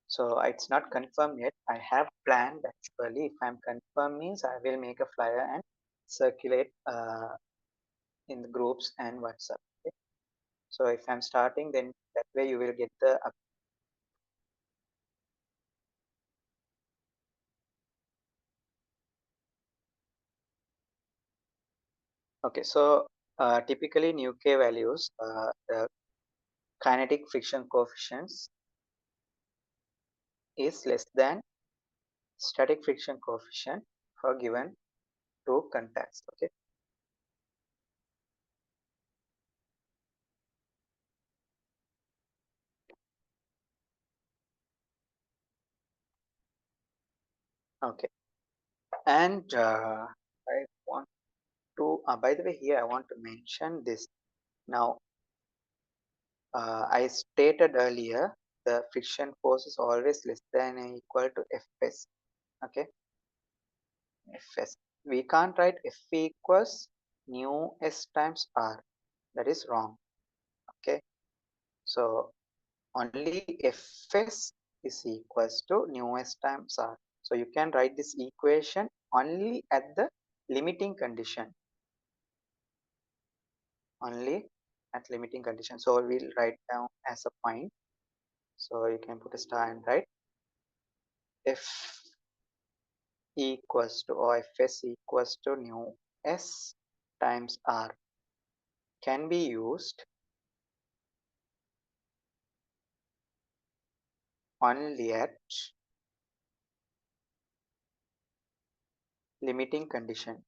So it's not confirmed yet. I have planned actually. If I'm confirmed means I will make a flyer and circulate in the groups and WhatsApp. Okay? So if I'm starting, then that way you will get the okay. So typically nu k values, the kinetic friction coefficients is less than static friction coefficient for given two contacts. Okay. Okay. And I want to, by the way, here I want to mention this. Now, I stated earlier the friction force is always less than or equal to Fs. Okay, Fs. We can't write F equals nu s times r. That is wrong. Okay, so only Fs is equals to nu s times r. So you can write this equation only at the limiting condition. Only at limiting condition. So we'll write down as a point. So you can put a star and write if equals to, or Fs equals to nu S times R can be used only at limiting condition.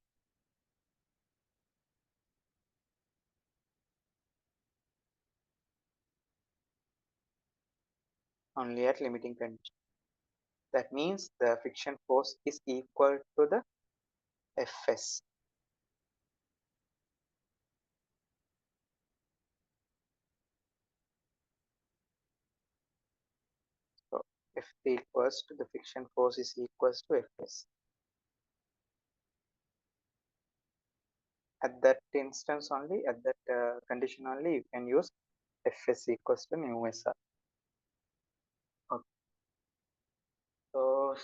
Only at limiting condition. That means the friction force is equal to the Fs. So F equals to the friction force is equals to Fs. At that instance only, at that condition only, you can use Fs equals to nu SR. Okay.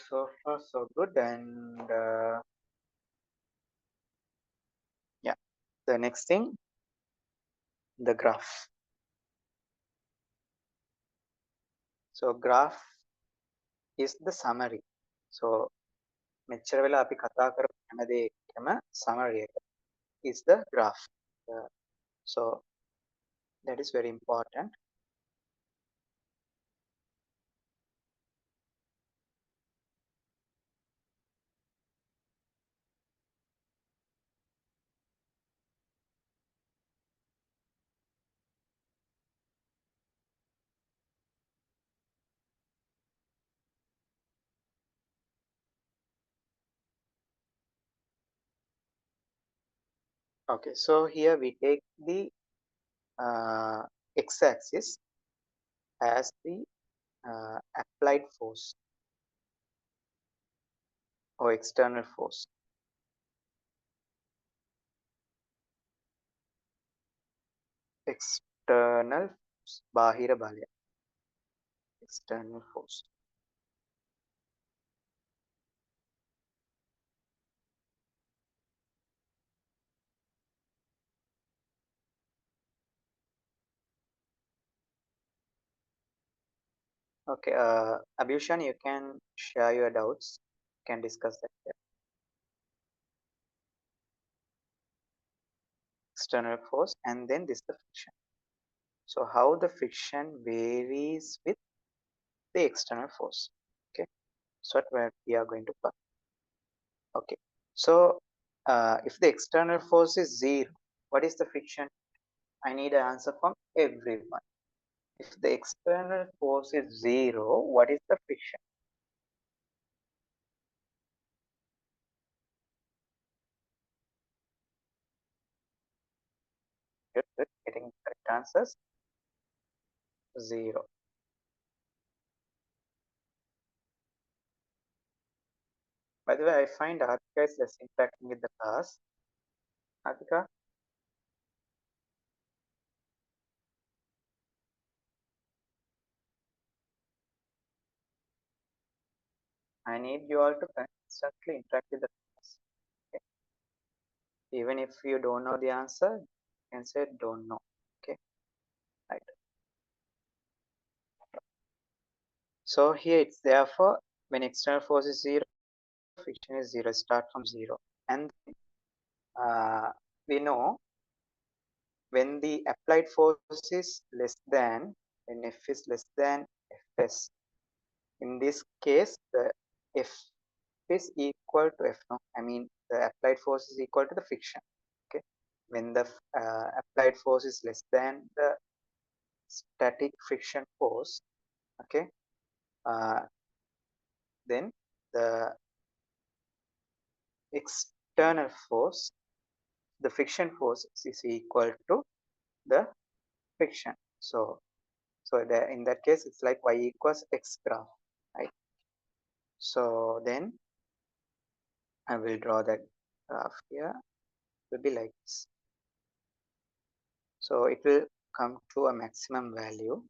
So far so good, and yeah, the next thing, the graph. So graph is the summary. So මෙච්චර වෙලා අපි කතා කරපු හැම දෙයකම summary එක is the graph. So that is very important. Okay, so here we take the x-axis as the applied force or external force. External bahira balaya. External force. Okay, Abhushan, you can share your doubts. You can discuss that here. External force, and then this the friction. So how the friction varies with the external force. Okay, so what we are going to cover. Okay, so if the external force is 0, what is the friction? I need an answer from everyone. If the external force is 0, what is the friction? Good, good. Getting correct answers. 0. By the way, I find Artika is less interacting with the class. Artika, I need you all to constantly interact with the class. Okay? Even if you don't know the answer, you can say don't know. Okay, right. So here it's therefore when external force is 0, friction is 0, start from 0. And we know when the applied force is less than, when F is less than Fs, in this case the F is equal to F, no, I mean the applied force is equal to the friction. Okay, when the applied force is less than the static friction force, okay, then the external force, the friction force is equal to the friction. So in that case it's like y equals x graph, right? So then I will draw that graph here. It will be like this. So it will come to a maximum value.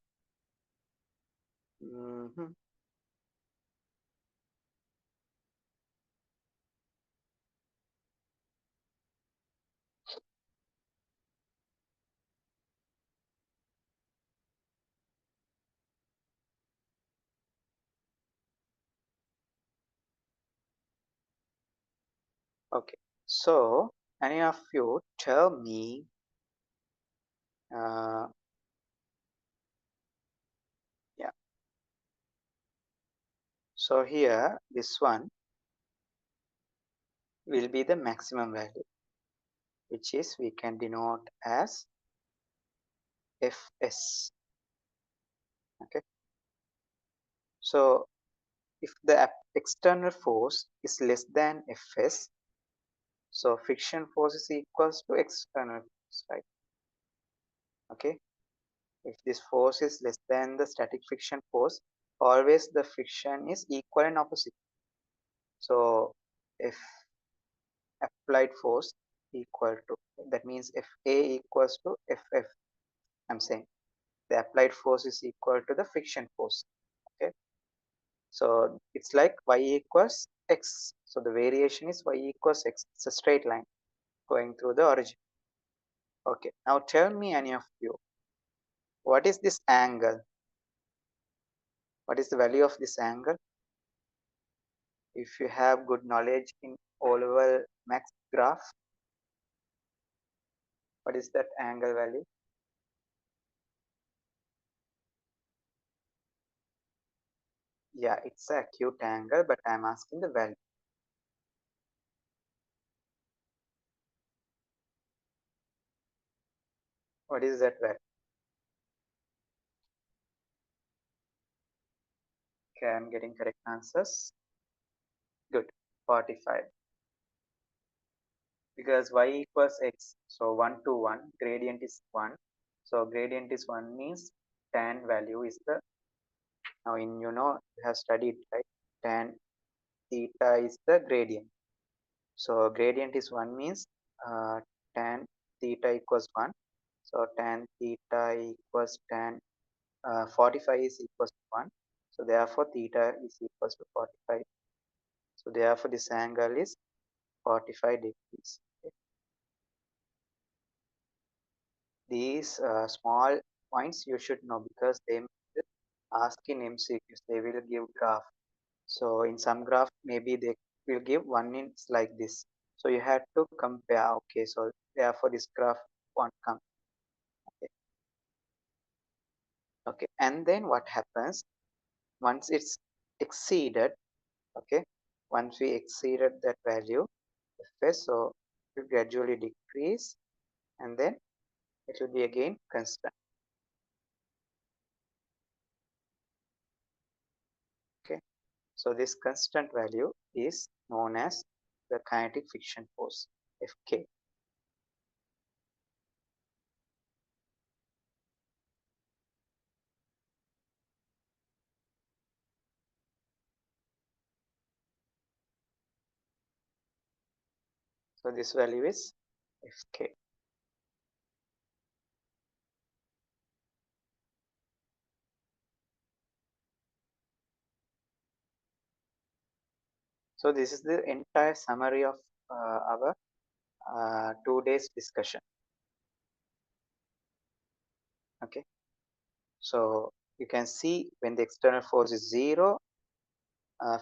Okay, so any of you tell me, uh, yeah, so here this one will be the maximum value, which is we can denote as Fs. Okay, so if the external force is less than Fs, so friction force is equals to external force, right? Okay, if this force is less than the static friction force, always the friction is equal and opposite. So if applied force equal to, that means Fa equals to Ff, I'm saying the applied force is equal to the friction force. Okay, so it's like y equals x, so the variation is y equals x. It's a straight line going through the origin. Okay, now tell me, any of you, what is this angle? What is the value of this angle? If you have good knowledge in O-level max graph, what is that angle value? Yeah, it's a acute angle, but I'm asking the value. What is that value? Okay, I'm getting correct answers. Good, 45. Because y equals x, so 1 to 1, gradient is 1. So gradient is 1 means tan value is the, now in, you have studied, right? Tan theta is the gradient. So gradient is 1 means tan theta equals 1. So tan theta equals tan 45 is equals to 1. So therefore theta is equals to 45. So therefore this angle is 45 degrees. Okay. These small points you should know because they will ask in MCQs. They will give graph. So in some graph maybe they will give one inch like this. So you have to compare. Okay, so therefore this graph won't come. Okay. Okay, and then what happens once it's exceeded? Okay, once we exceeded that value, Fs, so it will gradually decrease and then it will be again constant. Okay, so this constant value is known as the kinetic friction force, Fk. So this value is Fk. So this is the entire summary of our 2 days discussion. Okay, so you can see when the external force is 0,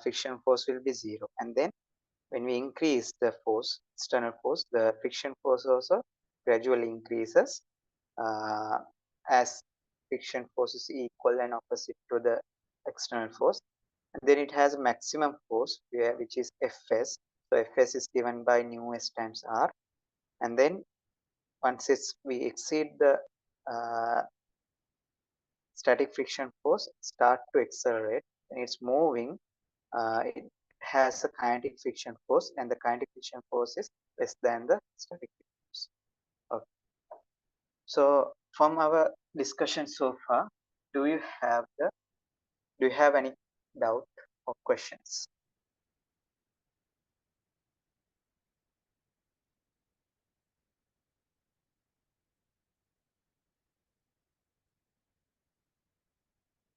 friction force will be 0, and then when we increase the force, external force, the friction force also gradually increases uh, as friction force is equal and opposite to the external force. And then it has a maximum force which is Fs. So Fs is given by nu s times r. And then once we exceed the uh, static friction force, start to accelerate, and it's moving. It has a kinetic friction force, and the kinetic friction force is less than the static friction force. Okay. So from our discussion so far, do you have the do you have any doubt or questions?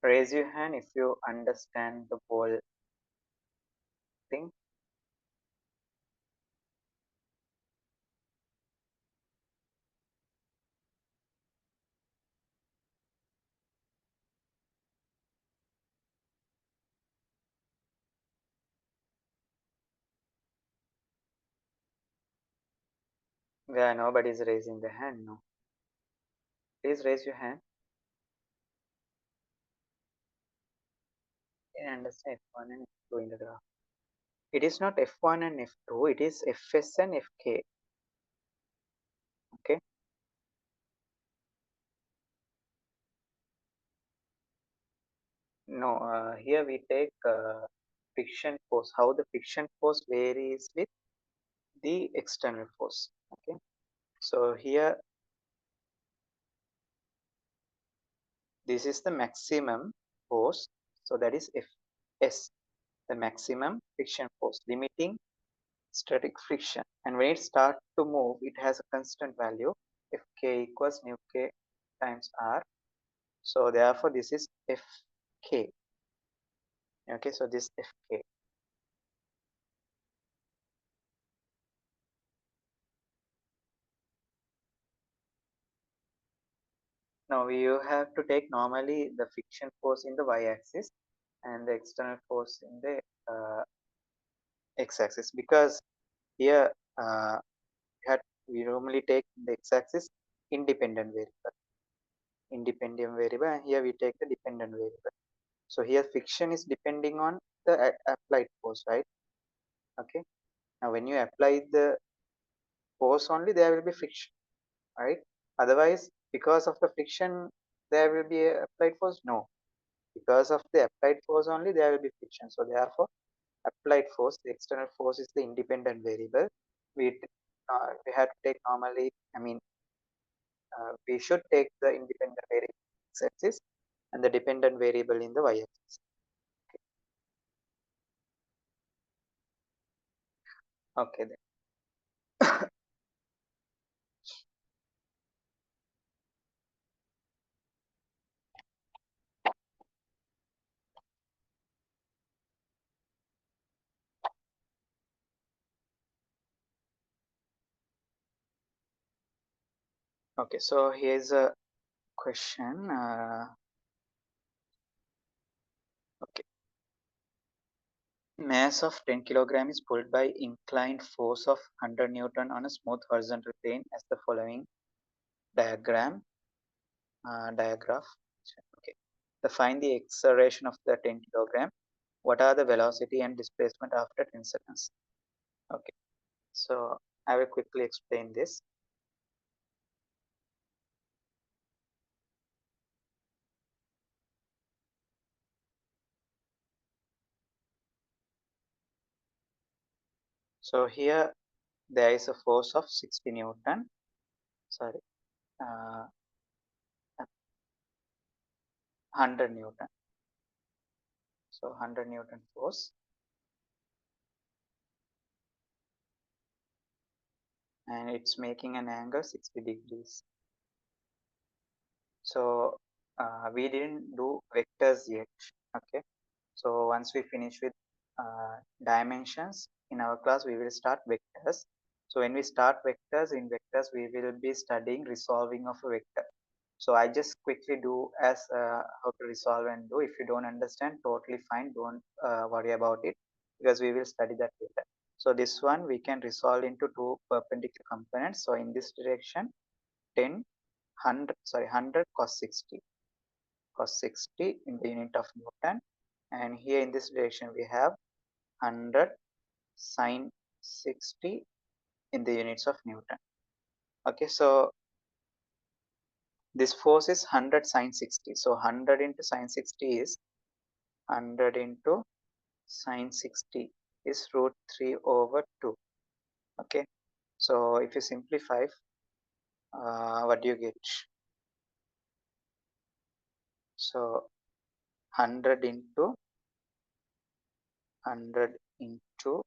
Raise your hand if you understand the whole thing. Where nobody is raising the hand, no. Please raise your hand. I understand F1 and F2 in the graph. It is not F1 and F2, it is Fs and Fk. Okay. No, here we take friction force, how the friction force varies with the external force. Okay. So here, this is the maximum force. So that is Fs, the maximum friction force, limiting static friction. And when it starts to move, it has a constant value. Fk equals nu k times r. So therefore, this is Fk. Okay, so this Fk. Now you have to take normally the friction force in the y-axis and the external force in the x-axis, because here we normally take the x-axis independent variable, and here we take the dependent variable. So here friction is depending on the applied force, right? Okay. Now when you apply the force only, there will be friction, right? Otherwise, because of the friction, there will be a applied force? No. Because of the applied force only, there will be friction. So therefore, applied force, the external force is the independent variable. We have to take normally, I mean, we should take the independent variable x-axis and the dependent variable in the y-axis. Okay then. Okay, so here's a question. Okay, mass of 10 kilogram is pulled by inclined force of 100 Newton on a smooth horizontal plane as the following diagraph. Okay, to find the acceleration of the 10 kilogram. What are the velocity and displacement after 10 seconds? Okay, so I will quickly explain this. So here there is a force of 60 Newton, sorry, 100 Newton. So 100 Newton force, and it's making an angle 60 degrees. So we didn't do vectors yet. Okay, so once we finish with dimensions in our class, we will start vectors. So when we start vectors, in vectors we will be studying resolving of a vector. So I just quickly do as how to resolve and do. If you don't understand, totally fine, don't worry about it, because we will study that later. So this one we can resolve into two perpendicular components. So in this direction, 10 100 cos 60 in the unit of Newton, and here in this direction we have 100 sine 60 in the units of Newton. Okay, so this force is 100 sine 60. So 100 into sine 60 is 100 into sine 60 is root 3 over 2. Okay, so if you simplify, what do you get? So 100 into 100 into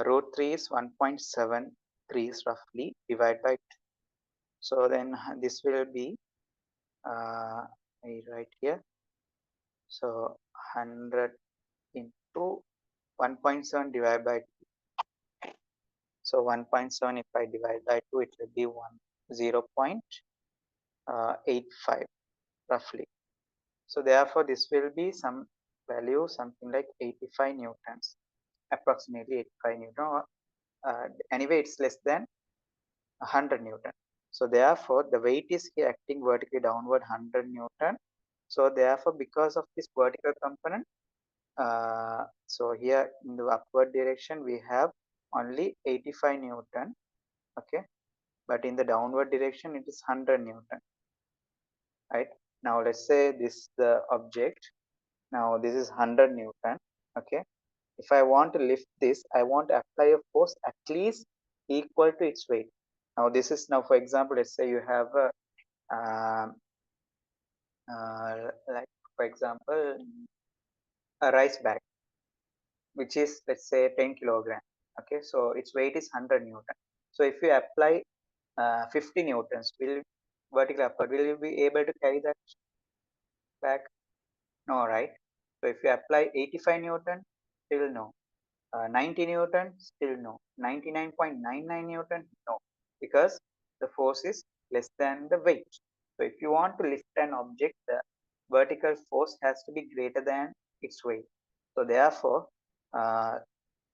root 3 is 1.73 roughly, divided by 2. So then this will be, I write here, so 100 into 1.7 divided by 2. So 1.7, if I divide by 2, it will be 0.85 roughly. So therefore this will be some value, something like 85 newtons, approximately 85 newton. Anyway, it's less than 100 Newton. So therefore, the weight is here acting vertically downward 100 Newton. So therefore, because of this vertical component, so here in the upward direction, we have only 85 Newton. Okay. But in the downward direction, it is 100 Newton. Right. Now, let's say this is the object. Now, this is 100 Newton. Okay. If I want to lift this, I want to apply a force at least equal to its weight. Now, this is now, for example, let's say you have a, like, for example, a rice bag, which is, let's say, 10 kilogram. Okay, so its weight is 100 Newton. So if you apply 50 Newtons, will vertical upward, will you be able to carry that bag? No, right? So if you apply 85 Newton, still no. 90 Newton, still no. 99.99 Newton, no. Because the force is less than the weight. So if you want to lift an object, the vertical force has to be greater than its weight. So therefore, uh,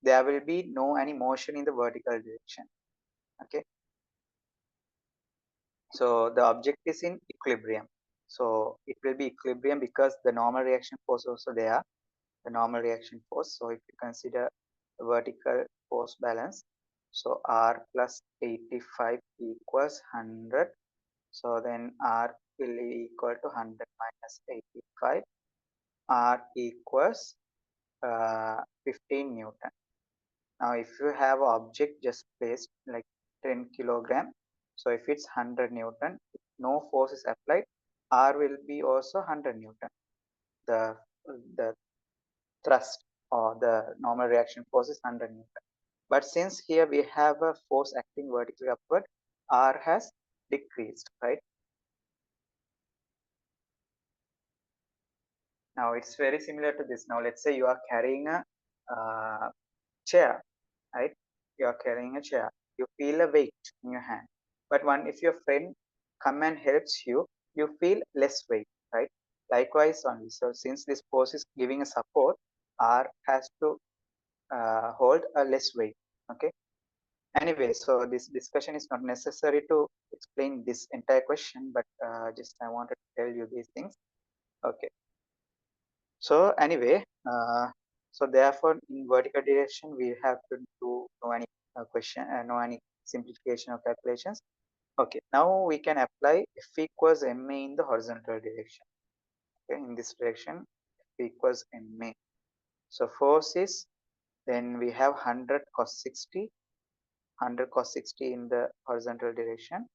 there will be no any motion in the vertical direction. Okay. So the object is in equilibrium. So it will be equilibrium because the normal reaction force also there, the normal reaction force. So if you consider the vertical force balance, so R plus 85 equals 100. So then R will be equal to 100 minus 85. R equals 15 Newton. Now, if you have an object just placed like 10 kilogram, so if it's 100 Newton, if no force is applied, R will be also 100 Newton. The thrust or the normal reaction force is 100 Newton. But since here we have a force acting vertically upward, R has decreased, right? Now it's very similar to this. Now let's say you are carrying a chair, right? You are carrying a chair. You feel a weight in your hand. But if your friend come and helps you, you feel less weight, right? Likewise only. So since this force is giving a support, R has to hold a less weight. Okay. Anyway, so this discussion is not necessary to explain this entire question, but just I wanted to tell you these things. Okay. So anyway, so therefore in vertical direction we have to do no any no any simplification or calculations. Okay, now we can apply F equals ma in the horizontal direction. Okay, in this direction F equals ma. So force is, then we have 100 cos 60, 100 cos 60 in the horizontal direction.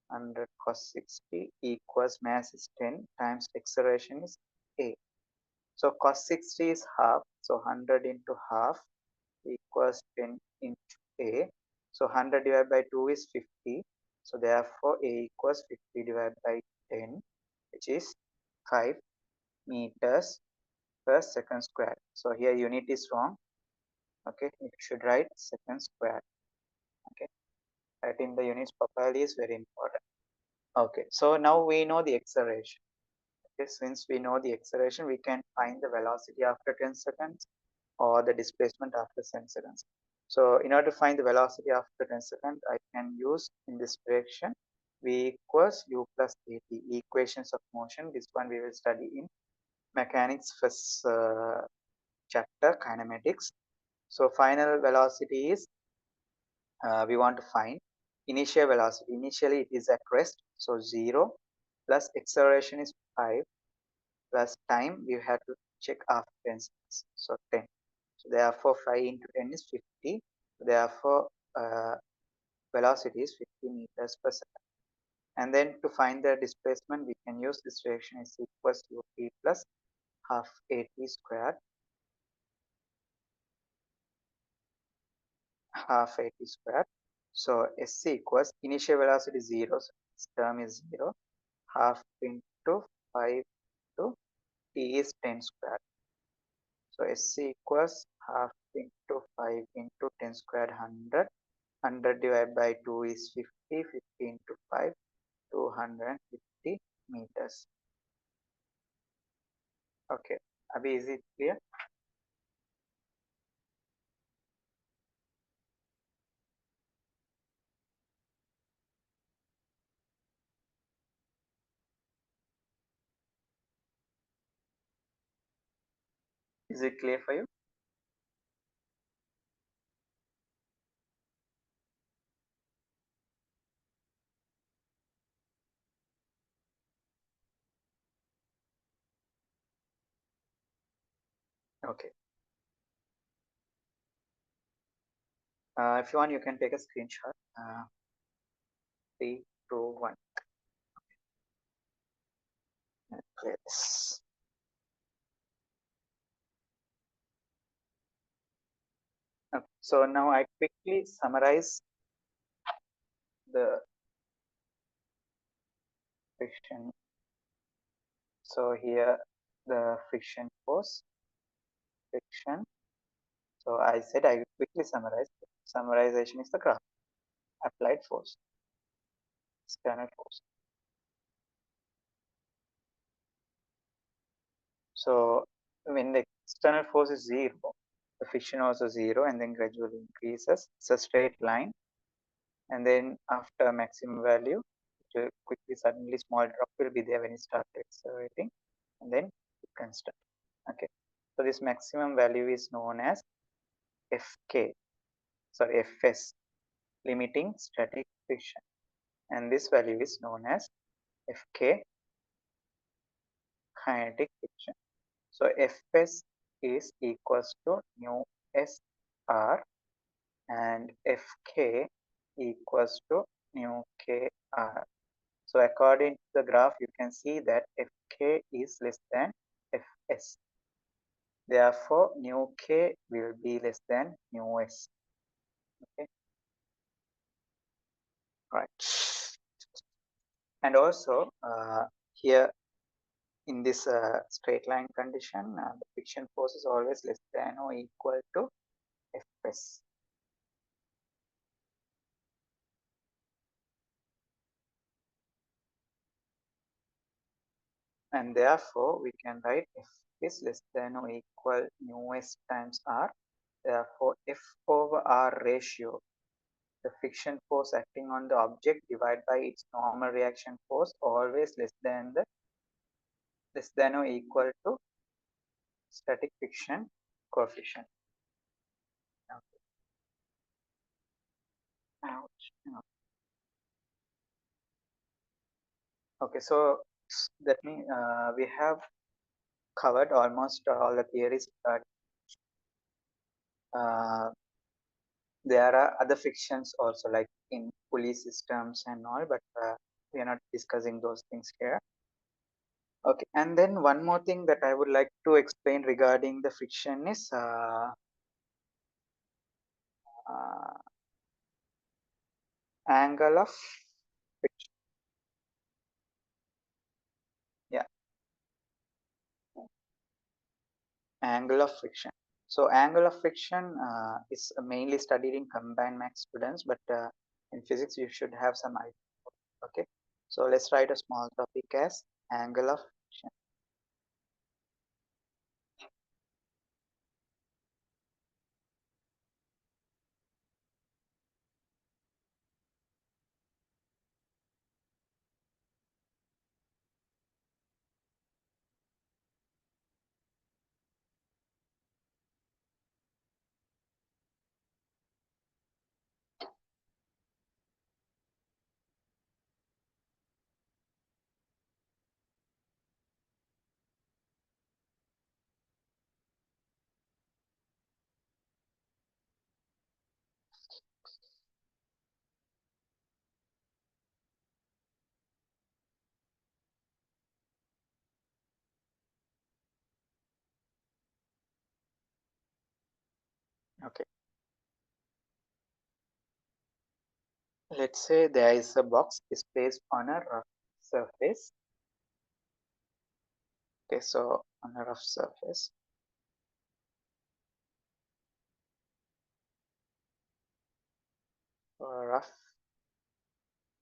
100 cos 60 equals mass is 10 times acceleration is a. So cos 60 is half. So 100 into half equals 10 into a. So 100 divided by 2 is 50. So therefore a equals 50 divided by 10, which is 5 meters per second squared. So here unit is wrong. Okay, you should write second squared. Okay, writing the units properly is very important. Okay, so now we know the acceleration. Okay, since we know the acceleration, we can find the velocity after 10 seconds or the displacement after 10 seconds. So in order to find the velocity after 10 seconds, I can use in this direction v equals u plus at, equations of motion. This one we will study in mechanics first chapter, kinematics. So final velocity is, we want to find initial velocity. Initially it is at rest, so 0 plus acceleration is 5 plus time we have to check after 10 seconds, so 10. So therefore 5 into 10 is 50. Therefore velocity is 50 meters per second. And then to find the displacement, we can use this reaction is equals to t plus half at squared, half at squared. So sc equals initial velocity 0, so this term is 0, half into 5 to t is 10 squared. So sc equals half into 5 into 10 squared 100. 100 divided by 2 is 50. 50 into 5, 250 meters. Okay, Abhi, is it clear? Is it clear for you? Okay. If you want, you can take a screenshot. 3, 2, 1. Yes. Okay. So now I quickly summarize the friction. So here the friction force, friction. So I said I will quickly summarize. Summarization is the graph. Applied force, external force. So when the external force is zero, the friction also zero, and then gradually increases. It's a straight line, and then after maximum value, it will quickly suddenly small drop will be there when it starts accelerating, and then it can start. Okay. So this maximum value is known as Fk, sorry Fs, limiting static friction, and this value is known as Fk, kinetic friction. So Fs is equals to nu Sr and Fk equals to nu Kr. So according to the graph, you can see that Fk is less than Fs. Therefore, nu K will be less than nu S. Okay, right. And also here in this straight line condition, the friction force is always less than or equal to Fs. And therefore, we can write F is less than or equal nu S times R. Therefore, F over R ratio, the friction force acting on the object divided by its normal reaction force, always less than or equal to static friction coefficient. Ouch. Okay, so that means we have covered almost all the theories, but there are other frictions also, like in pulley systems and all, but we are not discussing those things here. Okay, and then one more thing that I would like to explain regarding the friction is uh, angle of friction. Yeah, angle of friction. So angle of friction is mainly studied in combined max students, but in physics you should have some idea. Okay, so let's write a small topic as angle of friction. Okay, let's say there is a box is placed on a rough surface. Okay, so on a rough surface, or a rough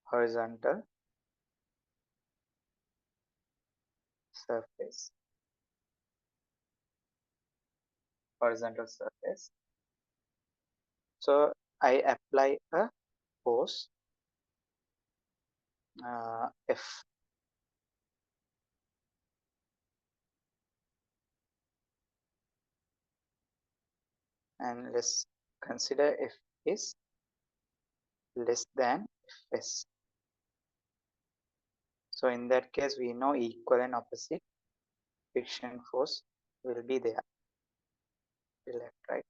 horizontal surface, horizontal surface. So I apply a force F. and let's consider F is less than Fs. So in that case, we know equal and opposite friction force will be there, left, right.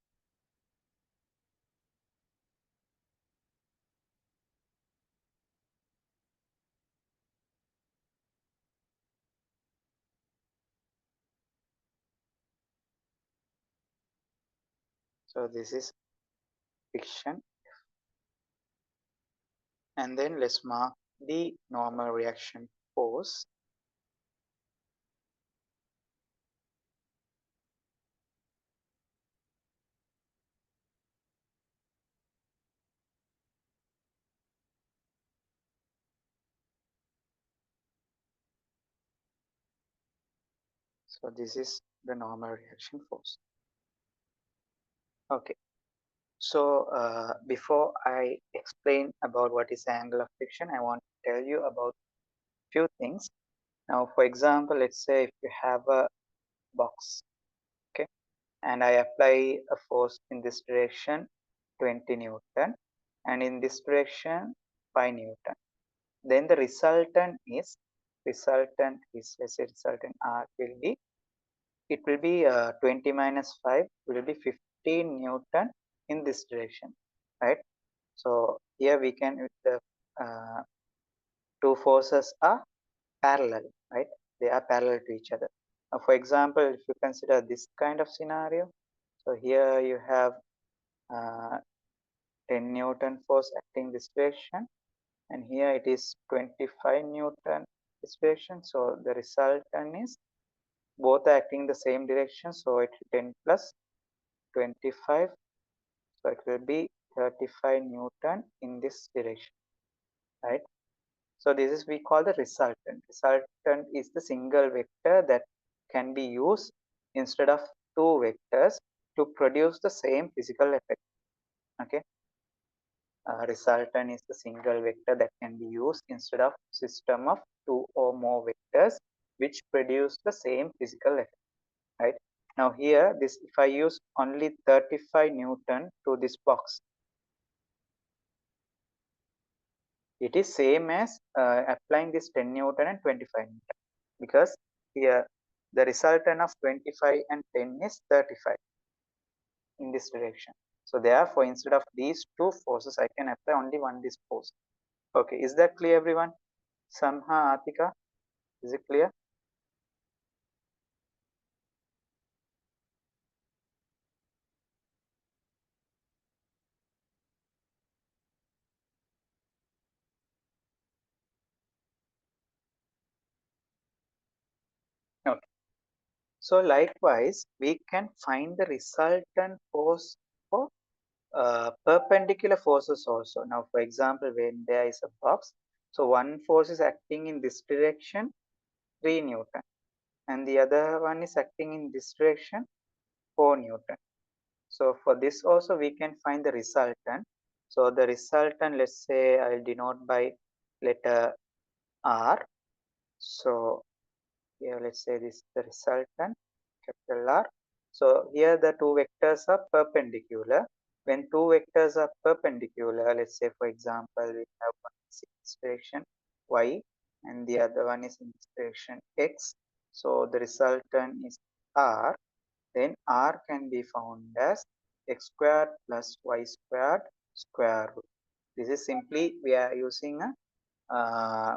So this is friction, and then let's mark the normal reaction force. So this is the normal reaction force. Okay. So before I explain about what is angle of friction, I want to tell you about few things. Now, for example, let's say if you have a box, okay, and I apply a force in this direction, 20 Newton, and in this direction, 5 Newton. Then the resultant is, let's say resultant R will be, it will be 20 minus 5 will be 15 Newton in this direction, right? So here we can, if the two forces are parallel, right? They are parallel to each other. Now, for example, if you consider this kind of scenario, so here you have uh, 10 Newton force acting this direction, and here it is 25 Newton this direction. So the resultant is both are acting the same direction. So it 10 plus 25, so it will be 35 Newton in this direction, right? So this is we call the resultant. Resultant is the single vector that can be used instead of two vectors to produce the same physical effect. Okay, resultant is the single vector that can be used instead of system of two or more vectors which produce the same physical effect. Right now, here this if I use only 35 Newton to this box, it is same as applying this 10 Newton and 25 Newton, because here the resultant of 25 and 10 is 35 in this direction. So therefore, instead of these two forces, I can apply only one this force. Okay, is that clear, everyone? Samha, Atika, is it clear? Okay. So likewise, we can find the resultant force for perpendicular forces also. Now, for example, when there is a box, so one force is acting in this direction, 3 Newton, and the other one is acting in this direction, 4 Newton. So for this also we can find the resultant. So the resultant, let's say I'll denote by letter R. So here let's say this is the resultant, capital R. So here the two vectors are perpendicular. When two vectors are perpendicular, let's say for example we have one in this direction y and the other one is in this direction x. So the resultant is R. Then R can be found as x squared plus y squared square root. This is simply we are using a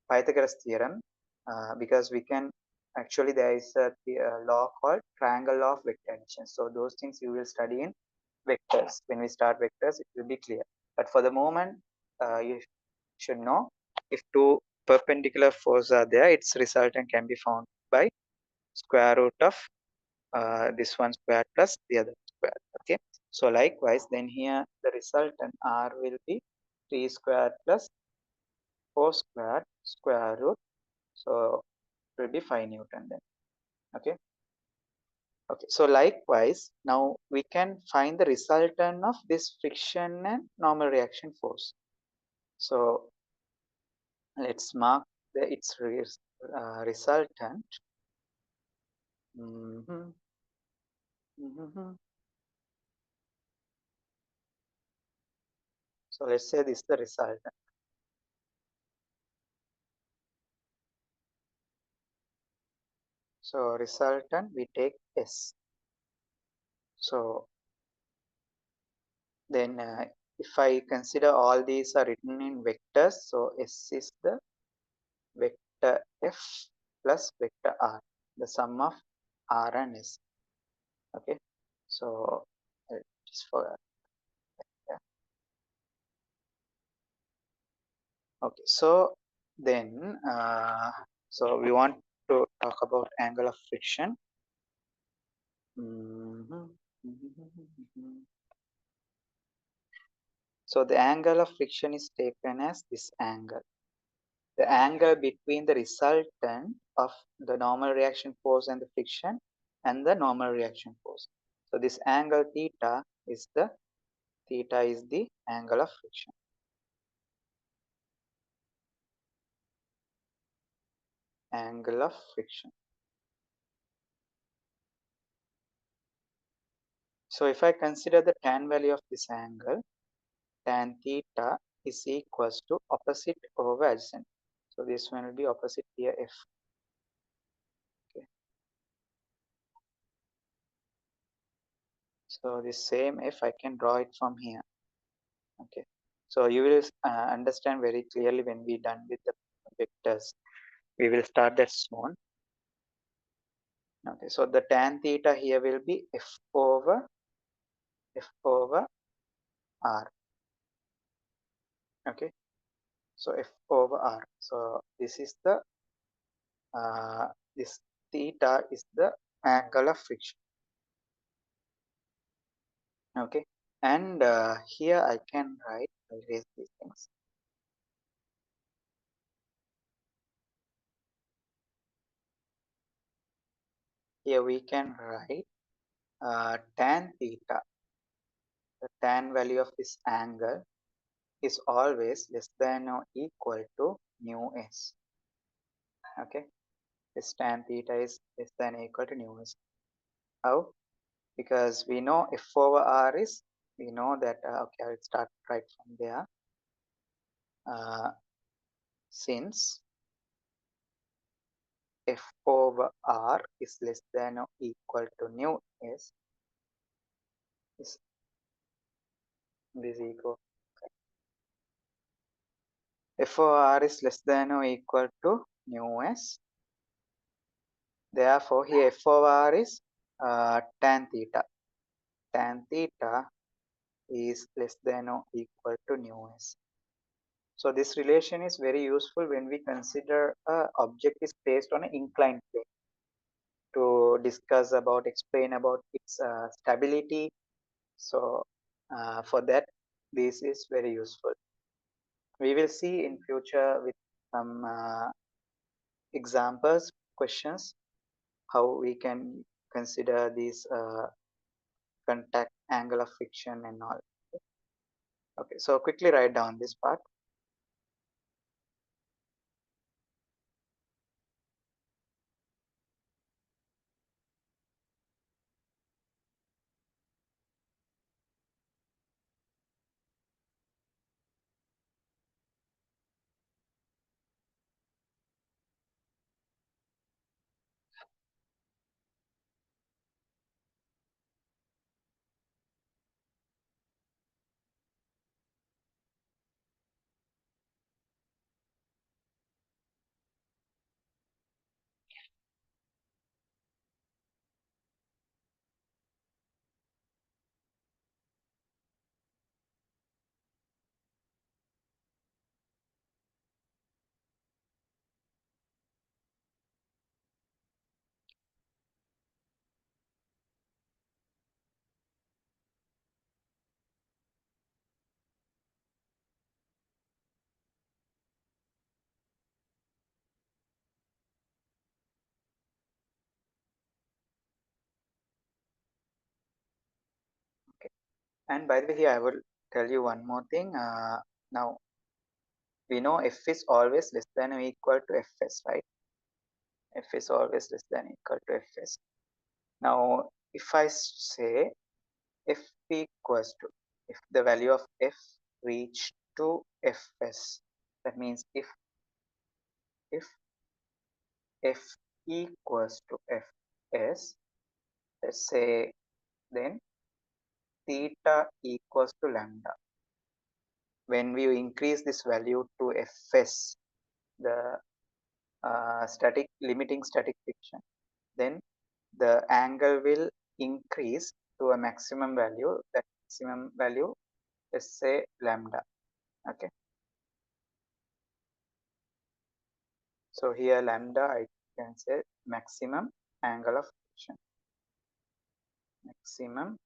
Pythagoras theorem because we can actually there is a law called triangle law of vector addition. So those things you will study in vectors. When we start vectors, it will be clear. But for the moment, you should know if two perpendicular forces are there, its resultant can be found by square root of this one squared plus the other squared. Okay, so likewise then here the resultant R will be 3 squared plus 4 squared square root, so it will be 5 Newton then. Okay, okay, so likewise now we can find the resultant of this friction and normal reaction force. So let's mark its resultant. Mhm, mhm. So let's say this is the resultant. So resultant we take S. So then if I consider all these are written in vectors, so S is the vector F plus vector R, the sum of R and S. Okay, so just for yeah. Okay, so then so we want to talk about angle of friction. Mhm. So the angle of friction is taken as this angle. The angle between the resultant of the normal reaction force and the friction and the normal reaction force. So this angle theta is the angle of friction. Angle of friction. So if I consider the tan value of this angle, tan theta is equals to opposite over adjacent. So this one will be opposite here F. Okay. So this same F I can draw it from here. Okay. So you will understand very clearly when we done with the vectors. We will start that soon. Okay. So the tan theta here will be F over R. Okay. So F over R. So this is the this theta is the angle of friction. Okay, and here I can write, I'll erase these things. Here we can write tan theta, the tan value of this angle is always less than or equal to mu s. Okay, this tan theta is less than or equal to mu s. How? Because we know F over R is, we know that, okay, I'll start right from there. Since F over R is less than or equal to nu s, is this equal. F over R is less than or equal to nu s. Therefore, here F over R is tan theta. Tan theta is less than or equal to nu s. So this relation is very useful when we consider a object is placed on an inclined plane to discuss about, explain about its stability. So for that, this is very useful. We will see in future with some examples, questions, how we can consider these contact angle of friction and all. Okay, so quickly write down this part. Okay. And by the way, here I will tell you one more thing. Now we know F is always less than or equal to Fs, right? F is always less than or equal to Fs. Now, if I say F equals to, if the value of F reach to Fs. That means if F equals to Fs, let's say, then theta equals to lambda. When we increase this value to Fs, the static limiting static friction, then the angle will increase to a maximum value. That maximum value, let's say lambda. Okay, so here lambda I can say maximum angle of friction, maximum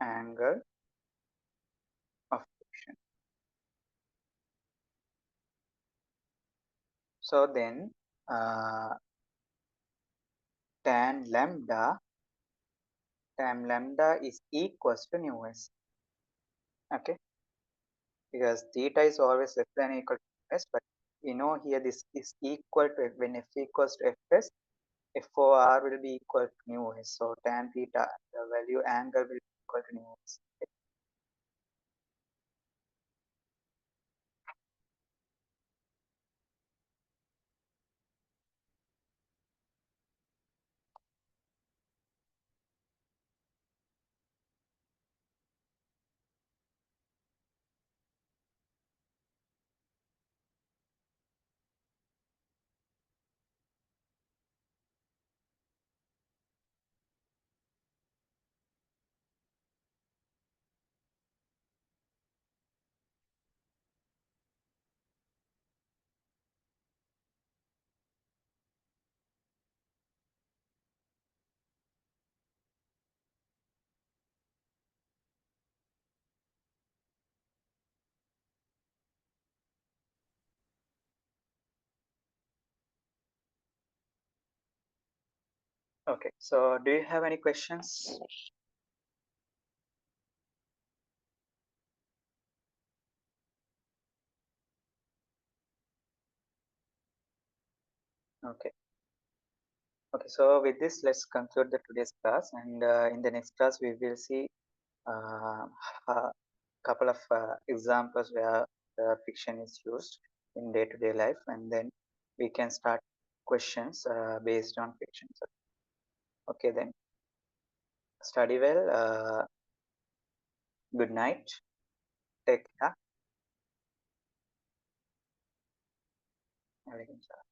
angle of friction. So then tan lambda is equals to nu s. Okay, because theta is always less than or equal to s, but we know here this is equal to when f equals to fs, FOR will be equal to nu s. So tan theta, the value angle will be equal to nu s. Okay, so do you have any questions? Okay. Okay, so with this, let's conclude the today's class, and in the next class, we will see a couple of examples where the fiction is used in day-to-day life, and then we can start questions based on fiction. So, okay, then study well. Good night. Take care. Walaikum salam.